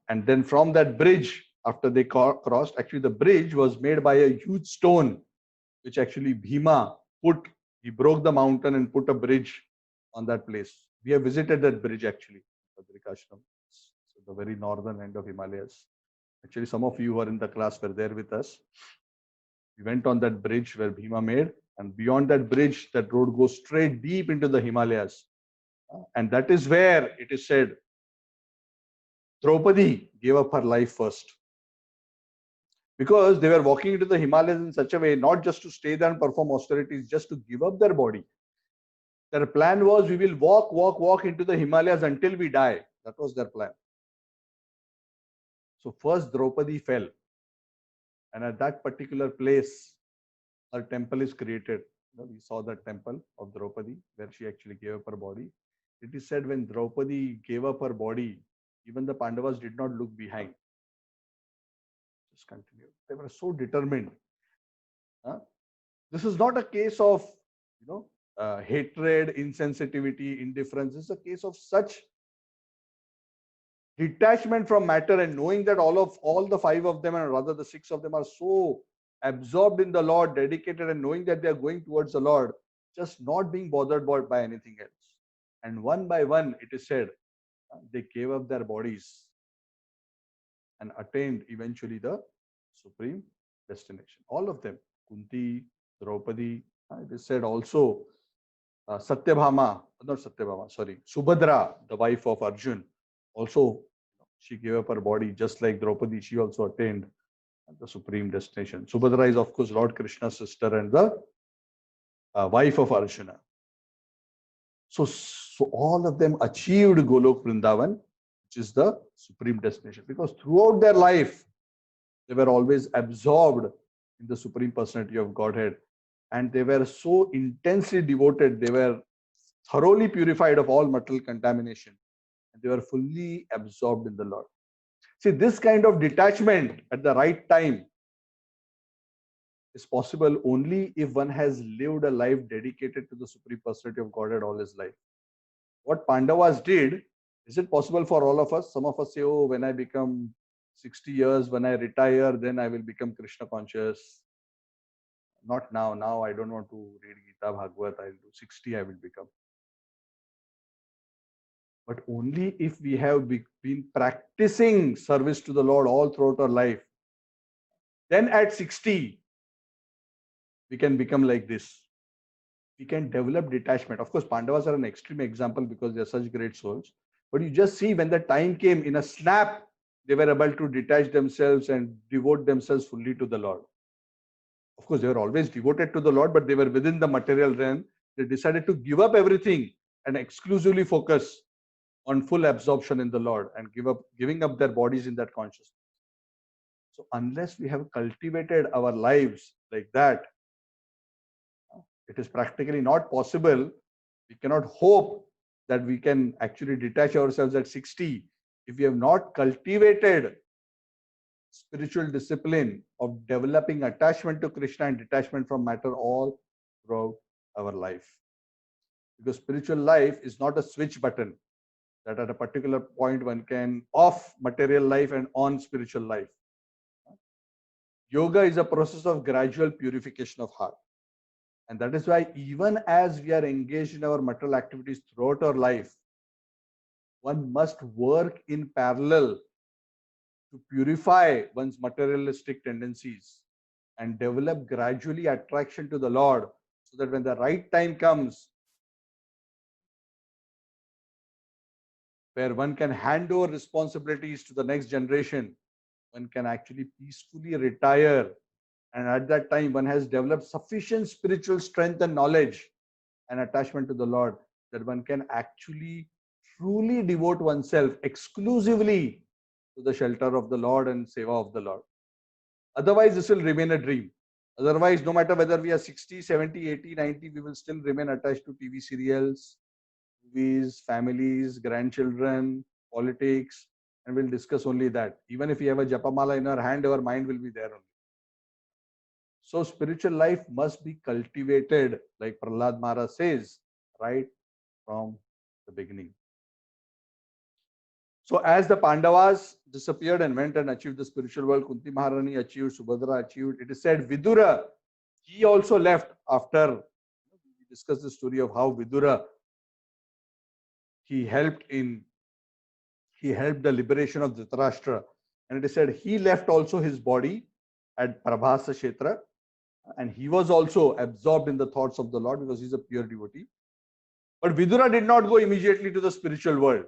And then from that bridge, after they crossed, actually the bridge was made by a huge stone, which actually Bhima put, he broke the mountain and put a bridge on that place. We have visited that bridge actually, Badrikashram, so the very northern end of Himalayas. Actually, some of you who are in the class were there with us. We went on that bridge where Bhima made, and beyond that bridge, that road goes straight deep into the Himalayas. And that is where it is said, Draupadi gave up her life first. Because they were walking into the Himalayas in such a way, not just to stay there and perform austerities, just to give up their body. Their plan was, we will walk into the Himalayas until we die. That was their plan. So first Draupadi fell. And at that particular place, her temple is created. We saw that temple of Draupadi, where she actually gave up her body. It is said when Draupadi gave up her body, even the Pandavas did not look behind. Just continue. They were so determined. This is not a case of, hatred, insensitivity, indifference. This is a case of such detachment from matter and knowing that all the five of them, and rather the six of them, are so absorbed in the Lord, dedicated, and knowing that they are going towards the Lord, just not being bothered by anything else. And one by one, it is said, they gave up their bodies and attained eventually the supreme destination. All of them, Kunti, Draupadi, it is said also, Satyabhama, not Satyabhama, sorry, Subhadra, the wife of Arjun, also she gave up her body just like Draupadi. She also attained the supreme destination. Subhadra is, of course, Lord Krishna's sister and the wife of Arjuna. So all of them achieved Golok Vrindavan, which is the supreme destination, because throughout their life, they were always absorbed in the Supreme Personality of Godhead. And they were so intensely devoted, they were thoroughly purified of all material contamination. And they were fully absorbed in the Lord. See, this kind of detachment at the right time is possible only if one has lived a life dedicated to the Supreme Personality of Godhead all his life. What Pandavas did, is it possible for all of us? Some of us say, oh, when I become 60 years, when I retire, then I will become Krishna conscious. Not now. Now I don't want to read Gita Bhagavad. I'll do 60, I will become. But only if we have been practicing service to the Lord all throughout our life, then at 60, we can become like this. We can develop detachment. Of course, Pandavas are an extreme example because they are such great souls. But you just see when the time came, in a snap, they were able to detach themselves and devote themselves fully to the Lord. Of course, they were always devoted to the Lord, but they were within the material realm. They decided to give up everything and exclusively focus on full absorption in the Lord and giving up their bodies in that consciousness. So unless we have cultivated our lives like that, it is practically not possible. We cannot hope that we can actually detach ourselves at 60 if we have not cultivated spiritual discipline of developing attachment to Krishna and detachment from matter all throughout our life. Because spiritual life is not a switch button that at a particular point one can off material life and on spiritual life. Yoga is a process of gradual purification of heart. And that is why even as we are engaged in our material activities throughout our life, one must work in parallel to purify one's materialistic tendencies and develop gradually attraction to the Lord, so that when the right time comes, where one can hand over responsibilities to the next generation, one can actually peacefully retire. And at that time, one has developed sufficient spiritual strength and knowledge and attachment to the Lord, that one can actually truly devote oneself exclusively to the shelter of the Lord and seva of the Lord. Otherwise, this will remain a dream. Otherwise, no matter whether we are 60, 70, 80, 90, we will still remain attached to TV serials, movies, families, grandchildren, politics, and we'll discuss only that. Even if we have a japamala in our hand, our mind will be there only. So spiritual life must be cultivated, like Prahlad Maharaj says, right from the beginning. So as the Pandavas disappeared and went and achieved the spiritual world, Kunti Maharani achieved, Subhadra achieved. It is said Vidura, he also left after. We discussed the story of how Vidura, he helped the liberation of Dhritarashtra. And it is said he left also his body at Prabhasa Kshetra, and he was also absorbed in the thoughts of the Lord because he's a pure devotee. But Vidura did not go immediately to the spiritual world,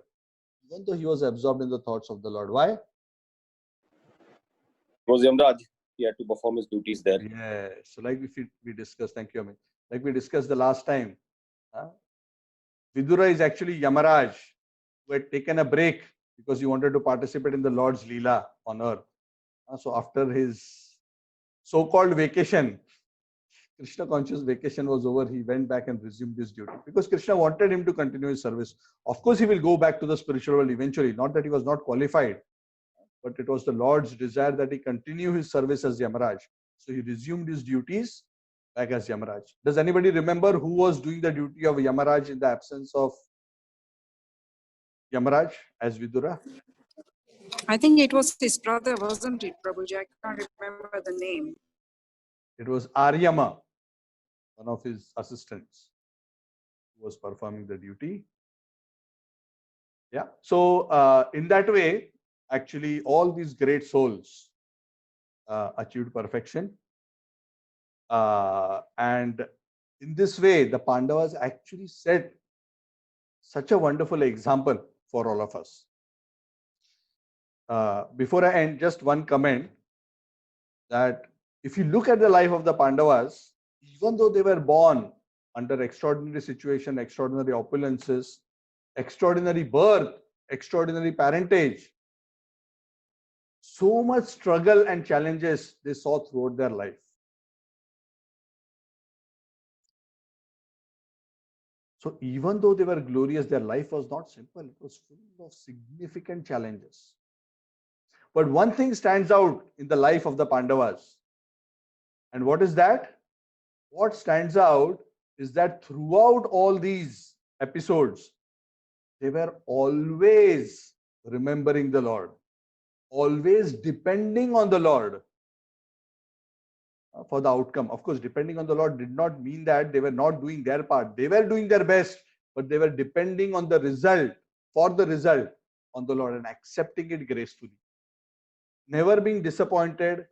even though he was absorbed in the thoughts of the Lord. Why? It was Yamraj. He had to perform his duties there. Yes. So like we discussed, thank you, Amit. Like we discussed the last time, Vidura is actually Yamaraj, who had taken a break because he wanted to participate in the Lord's Leela on earth. So after his so-called vacation, Krishna conscious vacation was over, he went back and resumed his duty because Krishna wanted him to continue his service. Of course, he will go back to the spiritual world eventually, not that he was not qualified, but it was the Lord's desire that he continue his service as Yamaraj. So he resumed his duties back as Yamaraj. Does anybody remember who was doing the duty of Yamaraj in the absence of Yamaraj as Vidura? I think it was his brother, wasn't it, Prabhuji? I can't remember the name. It was Aryama, one of his assistants, who was performing the duty. Yeah. So in that way, actually, all these great souls achieved perfection. And in this way, the Pandavas actually set such a wonderful example for all of us. Before I end, just one comment that if you look at the life of the Pandavas, even though they were born under extraordinary situation, extraordinary opulences, extraordinary birth, extraordinary parentage, so much struggle and challenges they saw throughout their life. So even though they were glorious, their life was not simple. It was full of significant challenges. But one thing stands out in the life of the Pandavas. And what is that? What stands out is that throughout all these episodes, they were always remembering the Lord, always depending on the Lord for the outcome. Of course, depending on the Lord did not mean that they were not doing their part. They were doing their best, but they were depending on the result, for the result on the Lord and accepting it gracefully. Never being disappointed,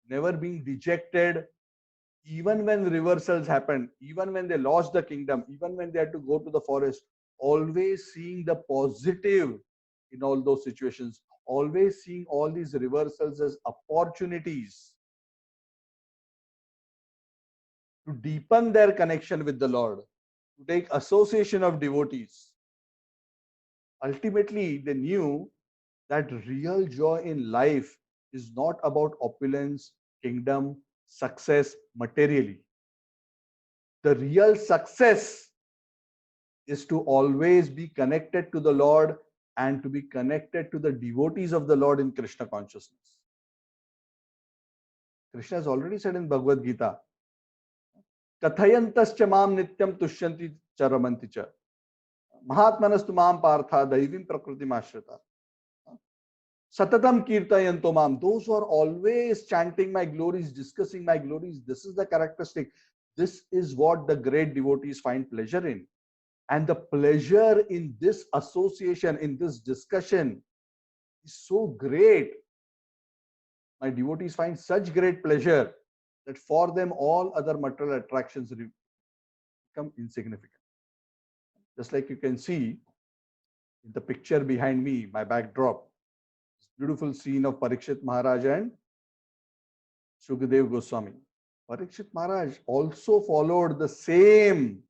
never being dejected, even when reversals happened, even when they lost the kingdom, even when they had to go to the forest, always seeing the positive in all those situations, always seeing all these reversals as opportunities to deepen their connection with the Lord, to take association of devotees. Ultimately, they knew that real joy in life is not about opulence, kingdom, success materially. The real success is to always be connected to the Lord and to be connected to the devotees of the Lord in Krishna consciousness. Krishna has already said in Bhagavad Gita, Kathayantascha mam nityam tushyanti charamanti cha. Mahatmanastu mam partha daivim prakritim ashrita. Satatam kirtayanto mam. Those who are always chanting my glories, discussing my glories, this is the characteristic. This is what the great devotees find pleasure in. And the pleasure in this association, in this discussion is so great my devotees find such great pleasure that for them all other material attractions become insignificant. Just like you can see in the picture behind me, my backdrop, this beautiful scene of Parikshit Maharaj and Shukadev Goswami. Parikshit Maharaj also followed the same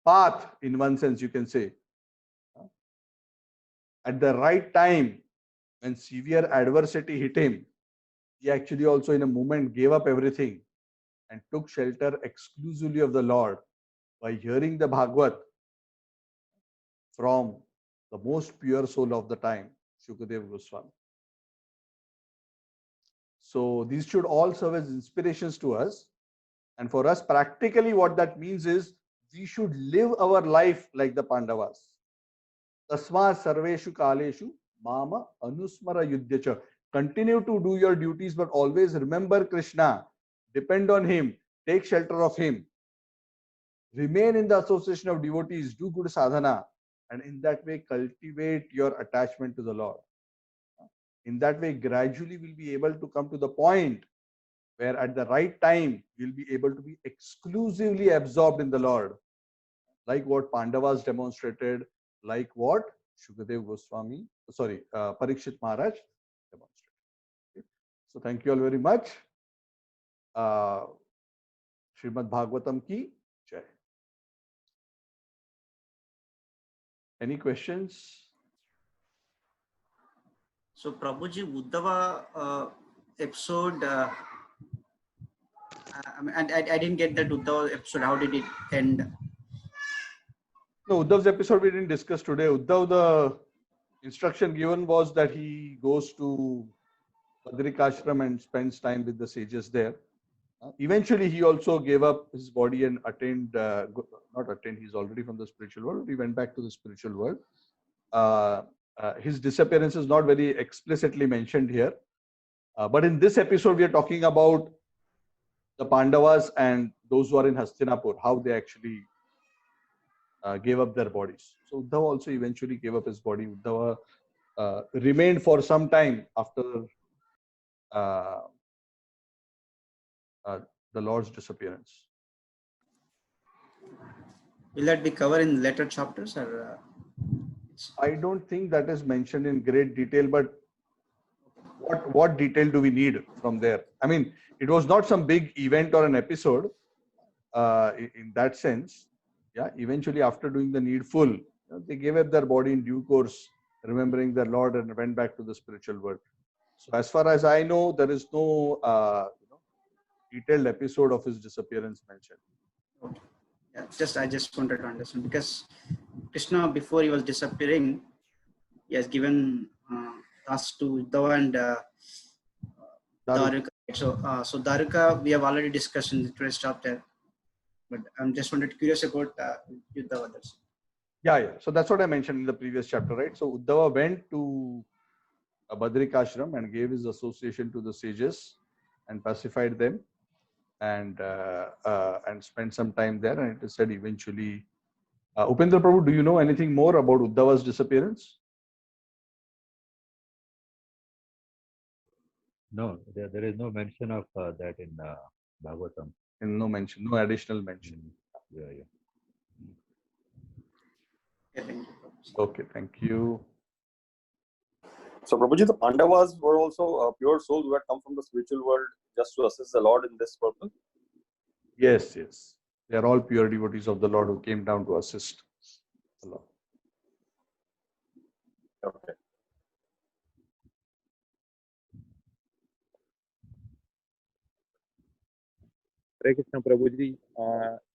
path, in one sense, you can say. At the right time, when severe adversity hit him, he actually also in a moment gave up everything and took shelter exclusively of the Lord by hearing the Bhagavad from the most pure soul of the time, Shukadev Goswami. So these should all serve as inspirations to us. And for us, practically what that means is we should live our life like the Pandavas. Tasma sarveshu kaleshu mama anusmara yudhyacha. Continue to do your duties, but always remember Krishna. Depend on him. Take shelter of him. Remain in the association of devotees. Do good sadhana. And in that way, cultivate your attachment to the Lord. In that way, gradually we'll be able to come to the point where at the right time, we'll be able to be exclusively absorbed in the Lord. Like what Pandavas demonstrated, like what Shukadev Goswami, Parikshit Maharaj demonstrated. Okay. So thank you all very much. Srimad Bhagavatam ki jai. Any questions? So Prabhuji, Uddhava episode, I didn't get that Uddhava episode. How did it end? No, Uddhav's episode we didn't discuss today. Uddhav, the instruction given was that he goes to Badrikashram and spends time with the sages there. Eventually, he also gave up his body and attained, not attained, he's already from the spiritual world. He went back to the spiritual world. His disappearance is not very explicitly mentioned here. But in this episode, we are talking about the Pandavas and those who are in Hastinapur, how they actually gave up their bodies. So Uddhava also eventually gave up his body. Uddhava remained for some time after the Lord's disappearance. Will that be covered in later chapters or? I don't think that is mentioned in great detail, but what detail do we need from there? I mean, it was not some big event or an episode in that sense. Yeah, eventually after doing the needful, they gave up their body in due course, remembering their Lord, and went back to the spiritual world. So as far as I know, there is no detailed episode of his disappearance mentioned. Okay. Yeah, I just wanted to understand, because Krishna, before he was disappearing, he has given tasks to Uddhava and Dwarika. So Dwarika, we have already discussed in the today's chapter, but I'm just curious about Uddhava. Yeah. So that's what I mentioned in the previous chapter, right? So Uddhava went to Badrikashram and gave his association to the sages and pacified them, and spent some time there. And it is said eventually. Upendra Prabhu, do you know anything more about Uddhava's disappearance? No, there is no mention of that in Bhagavatam. No mention, no additional mention. Yeah. Yeah, thank you. Okay, thank you. So Prabhuji, the Pandavas were also pure souls who had come from the spiritual world just to assist the Lord in this purpose? Yes. They are all pure devotees of the Lord who came down to assist the Lord. Okay. Hare Krishna Prabhuji,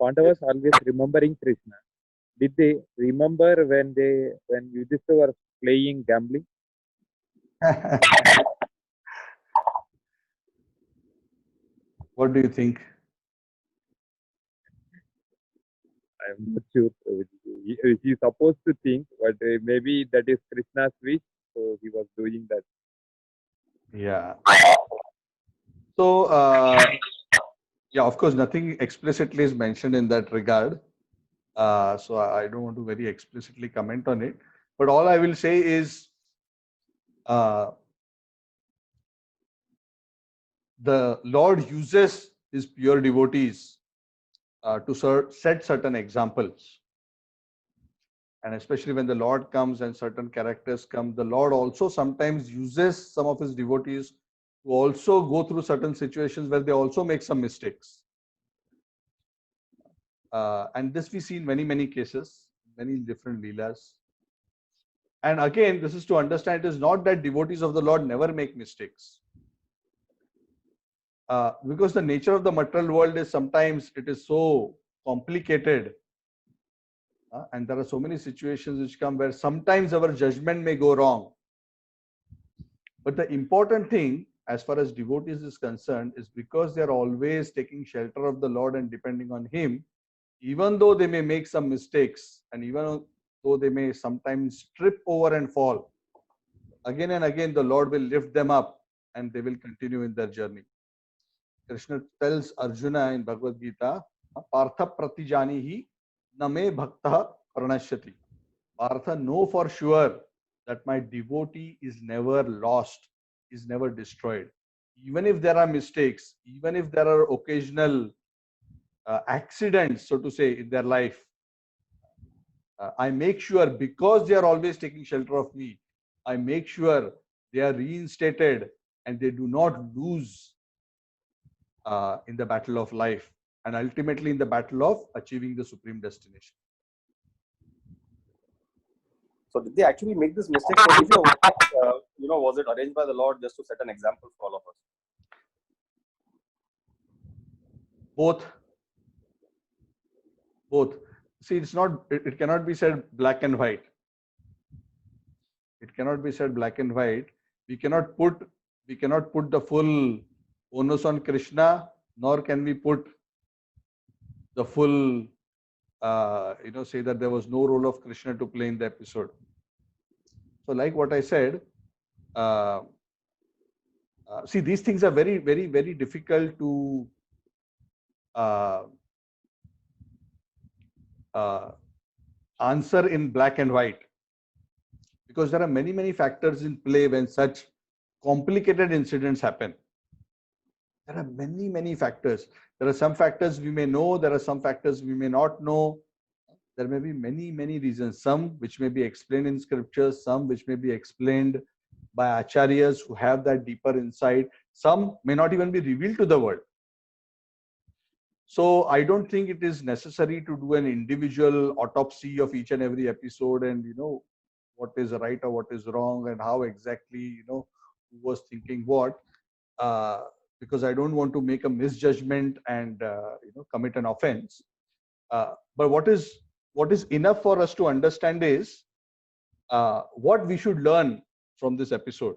Pandavas always remembering Krishna. Did they remember when Yudhishthira was playing gambling? What do you think? I'm not sure. He's supposed to think, but maybe that is Krishna's wish, so he was doing that. Yeah. So, yeah, of course, nothing explicitly is mentioned in that regard. So I don't want to very explicitly comment on it. But all I will say is, the Lord uses his pure devotees to set certain examples. And especially when the Lord comes and certain characters come, the Lord also sometimes uses some of his devotees to also go through certain situations where they also make some mistakes. And this we see in many, many cases, many different leelas. And again, this is to understand it is not that devotees of the Lord never make mistakes. Because the nature of the material world is sometimes it is so complicated. And there are so many situations which come where sometimes our judgment may go wrong. But the important thing as far as devotees is concerned is because they are always taking shelter of the Lord and depending on him, even though they may make some mistakes and even though they may sometimes trip over and fall, again and again the Lord will lift them up and they will continue in their journey. Krishna tells Arjuna in Bhagavad Gita, Partha pratijanihi name bhakta pranashyati. Partha, know for sure that my devotee is never lost, is never destroyed. Even if there are mistakes, even if there are occasional accidents, so to say, in their life, I make sure, because they are always taking shelter of me, I make sure they are reinstated and they do not lose in the battle of life and ultimately in the battle of achieving the supreme destination. So did they actually make this mistake? Or was it arranged by the Lord just to set an example for all of us? Both. See, it cannot be said black and white. It cannot be said black and white. We cannot put the full onus on Krishna, nor can we put the full, say that there was no role of Krishna to play in the episode. So like what I said, see, these things are very, very, very difficult to answer in black and white, because there are many, many factors in play when such complicated incidents happen. There are many, many factors. There are some factors we may know, there are some factors we may not know. There may be many, many reasons, some which may be explained in scriptures, some which may be explained by acharyas who have that deeper insight, some may not even be revealed to the world. So I don't think it is necessary to do an individual autopsy of each and every episode and what is right or what is wrong and how exactly who was thinking what, because I don't want to make a misjudgment and commit an offense. But what is enough for us to understand is what we should learn from this episode.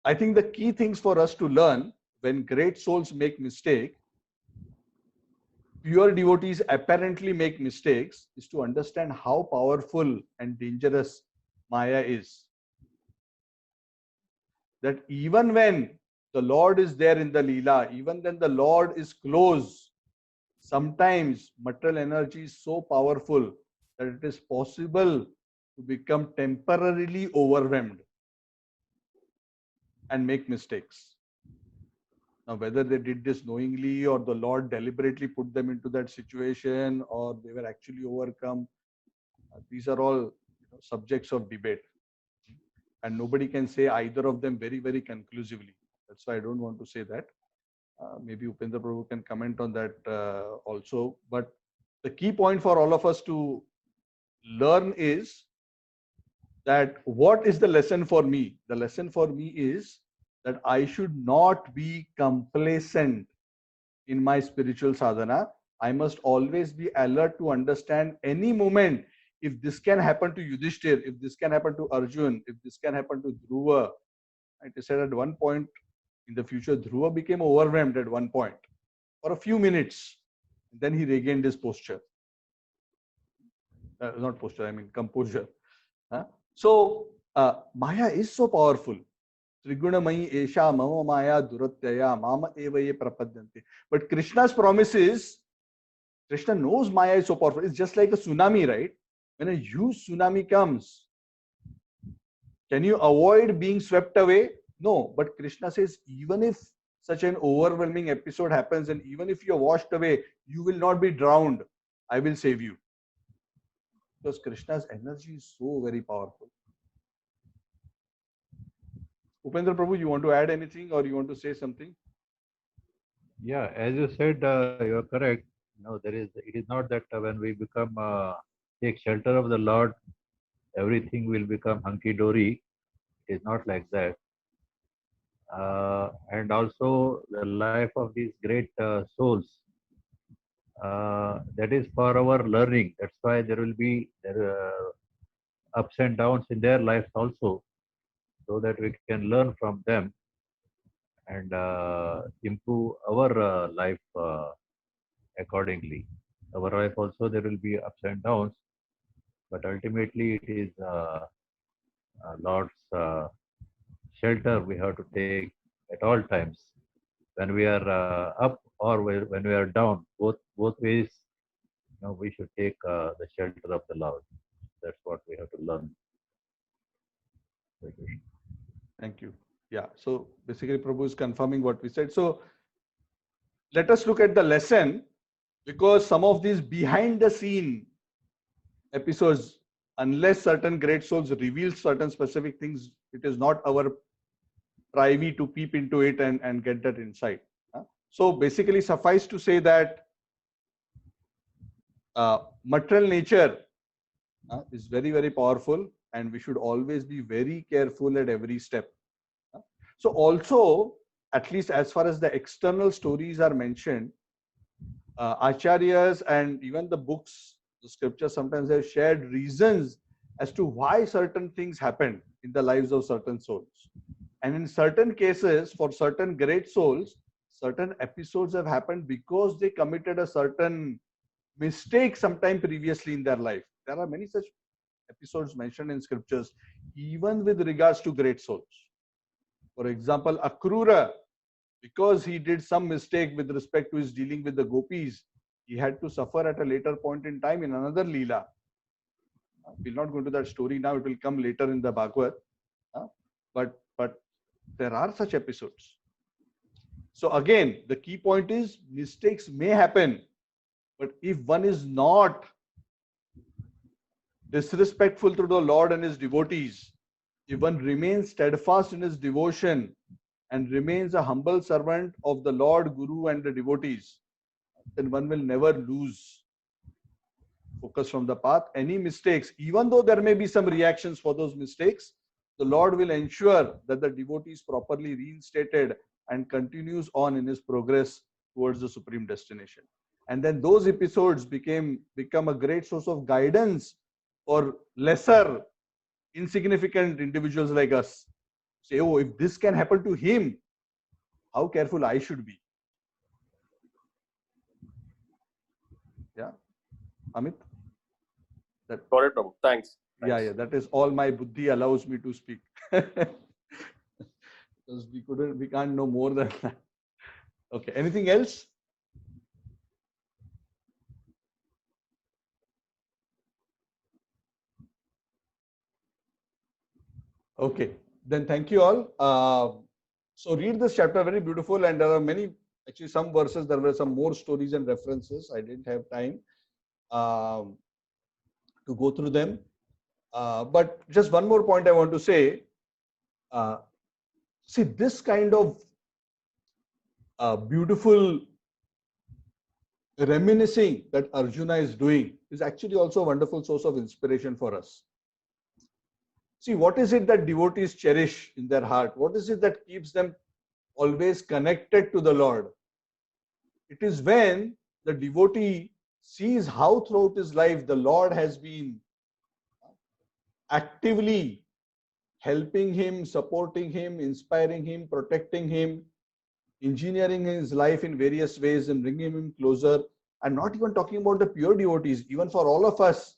I think the key things for us to learn when great souls make mistake, pure devotees apparently make mistakes, is to understand how powerful and dangerous Maya is. That even when the Lord is there in the Leela, even when the Lord is close, sometimes material energy is so powerful that it is possible to become temporarily overwhelmed and make mistakes. Now, whether they did this knowingly or the Lord deliberately put them into that situation or they were actually overcome, these are all subjects of debate. And nobody can say either of them very, very conclusively. That's why I don't want to say that. Maybe Upendra Prabhu can comment on that also. But the key point for all of us to learn is that what is the lesson for me? The lesson for me is that I should not be complacent in my spiritual sadhana. I must always be alert to understand any moment. If this can happen to Yudhishthir, if this can happen to Arjun, if this can happen to Dhruva. It is said at one point in the future, Dhruva became overwhelmed at one point for a few minutes. Then he regained his posture. Not posture, I mean composure. So Maya is so powerful. Trigunamayi esha mama maya duratyaya mama evaye prapadyanti. But Krishna's promise is, Krishna knows Maya is so powerful. It's just like a tsunami, right? When a huge tsunami comes, can you avoid being swept away? No, but Krishna says, even if such an overwhelming episode happens and even if you're washed away, you will not be drowned. I will save you. Because Krishna's energy is so very powerful. Upendra Prabhu, you want to add anything or you want to say something? Yeah, as you said, you are correct. No, it is not that when we become take shelter of the Lord, everything will become hunky dory. It is not like that. And also the life of these great souls, that is for our learning. That's why there will be ups and downs in their lives also, so that we can learn from them and improve our life accordingly. Our life also there will be ups and downs, but ultimately it is Lord's shelter we have to take at all times. When we are up or when we are down, both ways, we should take the shelter of the Lord. That's what we have to learn. Thank you. Yeah. So basically, Prabhu is confirming what we said. So let us look at the lesson, because some of these behind the scene episodes, unless certain great souls reveal certain specific things, it is not our privy to peep into it and get that insight. So basically, suffice to say that material nature is very, very powerful, and we should always be very careful at every step. So also, at least as far as the external stories are mentioned, acharyas and even the books, the scriptures, sometimes have shared reasons as to why certain things happened in the lives of certain souls. And in certain cases, for certain great souls, certain episodes have happened because they committed a certain mistake sometime previously in their life. There are many such episodes mentioned in scriptures, even with regards to great souls. For example, Akrura, because he did some mistake with respect to his dealing with the gopis, he had to suffer at a later point in time in another Leela. We'll not go into that story now, it will come later in the Bhagavad. But there are such episodes. So again, the key point is mistakes may happen, but if one is not disrespectful to the Lord and his devotees, if one remains steadfast in his devotion and remains a humble servant of the Lord, Guru and the devotees, then one will never lose focus from the path. Any mistakes, even though there may be some reactions for those mistakes, the Lord will ensure that the devotee is properly reinstated and continues on in his progress towards the supreme destination. And then those episodes become a great source of guidance for lesser, insignificant individuals like us. Say, oh, if this can happen to him, how careful I should be. Yeah, Amit? Got it, Prabhu. Thanks. Yeah, that is all my buddhi allows me to speak. Because we can't know more than that. Okay, anything else? Okay, then thank you all. So read this chapter, very beautiful, and there are many, actually some verses, there were some more stories and references. I didn't have time to go through them. But just one more point I want to say. See, this kind of beautiful reminiscing that Arjuna is doing is actually also a wonderful source of inspiration for us. See, what is it that devotees cherish in their heart? What is it that keeps them always connected to the Lord? It is when the devotee sees how throughout his life the Lord has been actively helping him, supporting him, inspiring him, protecting him, engineering his life in various ways and bringing him closer. I'm not even talking about the pure devotees, even for all of us.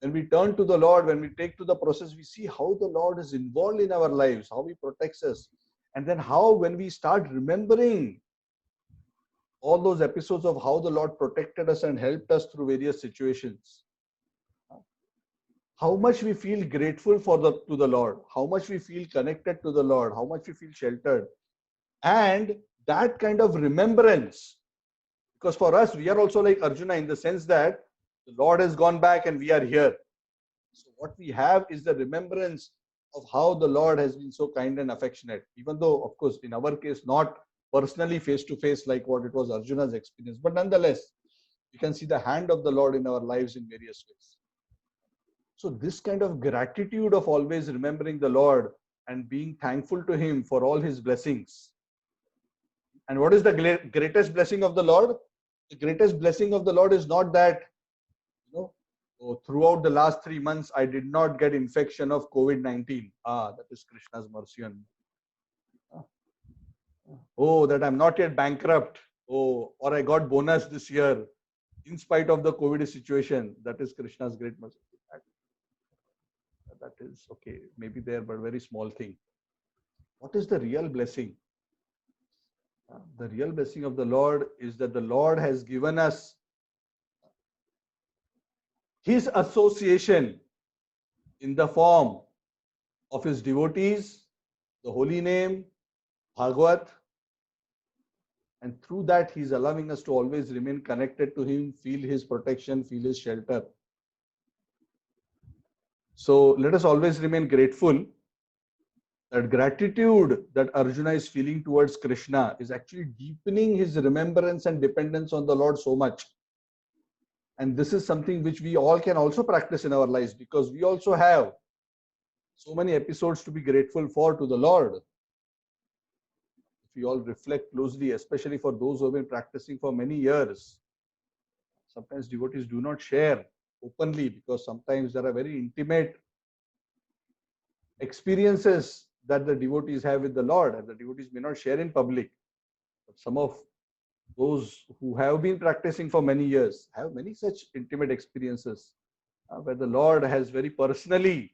When we turn to the Lord, when we take to the process, we see how the Lord is involved in our lives, how he protects us. And then how, when we start remembering all those episodes of how the Lord protected us and helped us through various situations, how much we feel grateful to the Lord, how much we feel connected to the Lord, how much we feel sheltered. And that kind of remembrance, because for us, we are also like Arjuna in the sense that the Lord has gone back and we are here. So what we have is the remembrance of how the Lord has been so kind and affectionate, even though, of course, in our case, not personally face to face like what it was Arjuna's experience, but nonetheless, you can see the hand of the Lord in our lives in various ways. So this kind of gratitude of always remembering the Lord and being thankful to Him for all His blessings. And what is the greatest blessing of the Lord? The greatest blessing of the Lord is not that, throughout the last 3 months, I did not get infection of COVID-19. That is Krishna's mercy on me. Oh, that I'm not yet bankrupt. Oh, or I got bonus this year in spite of the COVID situation. That is Krishna's great mercy. That is okay, maybe there, but very small thing. What is the real blessing? The real blessing of the Lord is that the Lord has given us His association in the form of His devotees, the holy name, Bhagavat, and through that He is allowing us to always remain connected to Him, feel His protection, feel His shelter. So let us always remain grateful. That gratitude that Arjuna is feeling towards Krishna is actually deepening his remembrance and dependence on the Lord so much. And this is something which we all can also practice in our lives, because we also have so many episodes to be grateful for to the Lord. If we all reflect closely, especially for those who have been practicing for many years, sometimes devotees do not share openly because sometimes there are very intimate experiences that the devotees have with the Lord, and the devotees may not share in public. But some of those who have been practicing for many years have many such intimate experiences where the Lord has very personally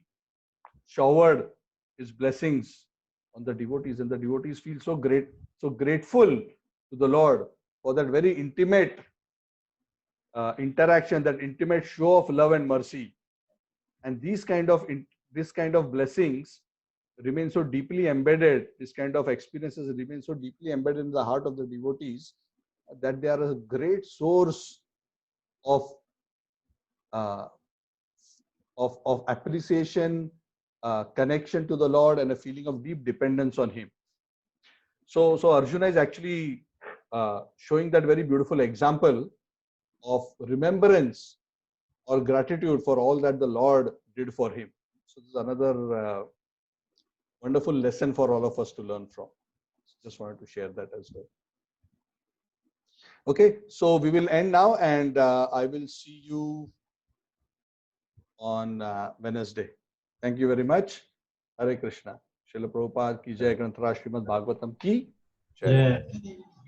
showered His blessings on the devotees, and the devotees feel so grateful to the Lord for that very intimate interaction, that intimate show of love and mercy. And these kind of blessings remain so deeply embedded, this kind of experiences remain so deeply embedded in the heart of the devotees that they are a great source of appreciation, connection to the Lord, and a feeling of deep dependence on Him. So Arjuna is actually showing that very beautiful example of remembrance or gratitude for all that the Lord did for him. So this is another wonderful lesson for all of us to learn from. Just wanted to share that as well. Okay, so we will end now, and I will see you on Wednesday. Thank you very much. Hare Krishna. Srila Prabhupada ki jai, Granth Raj Srimad Bhagavatam ki jai.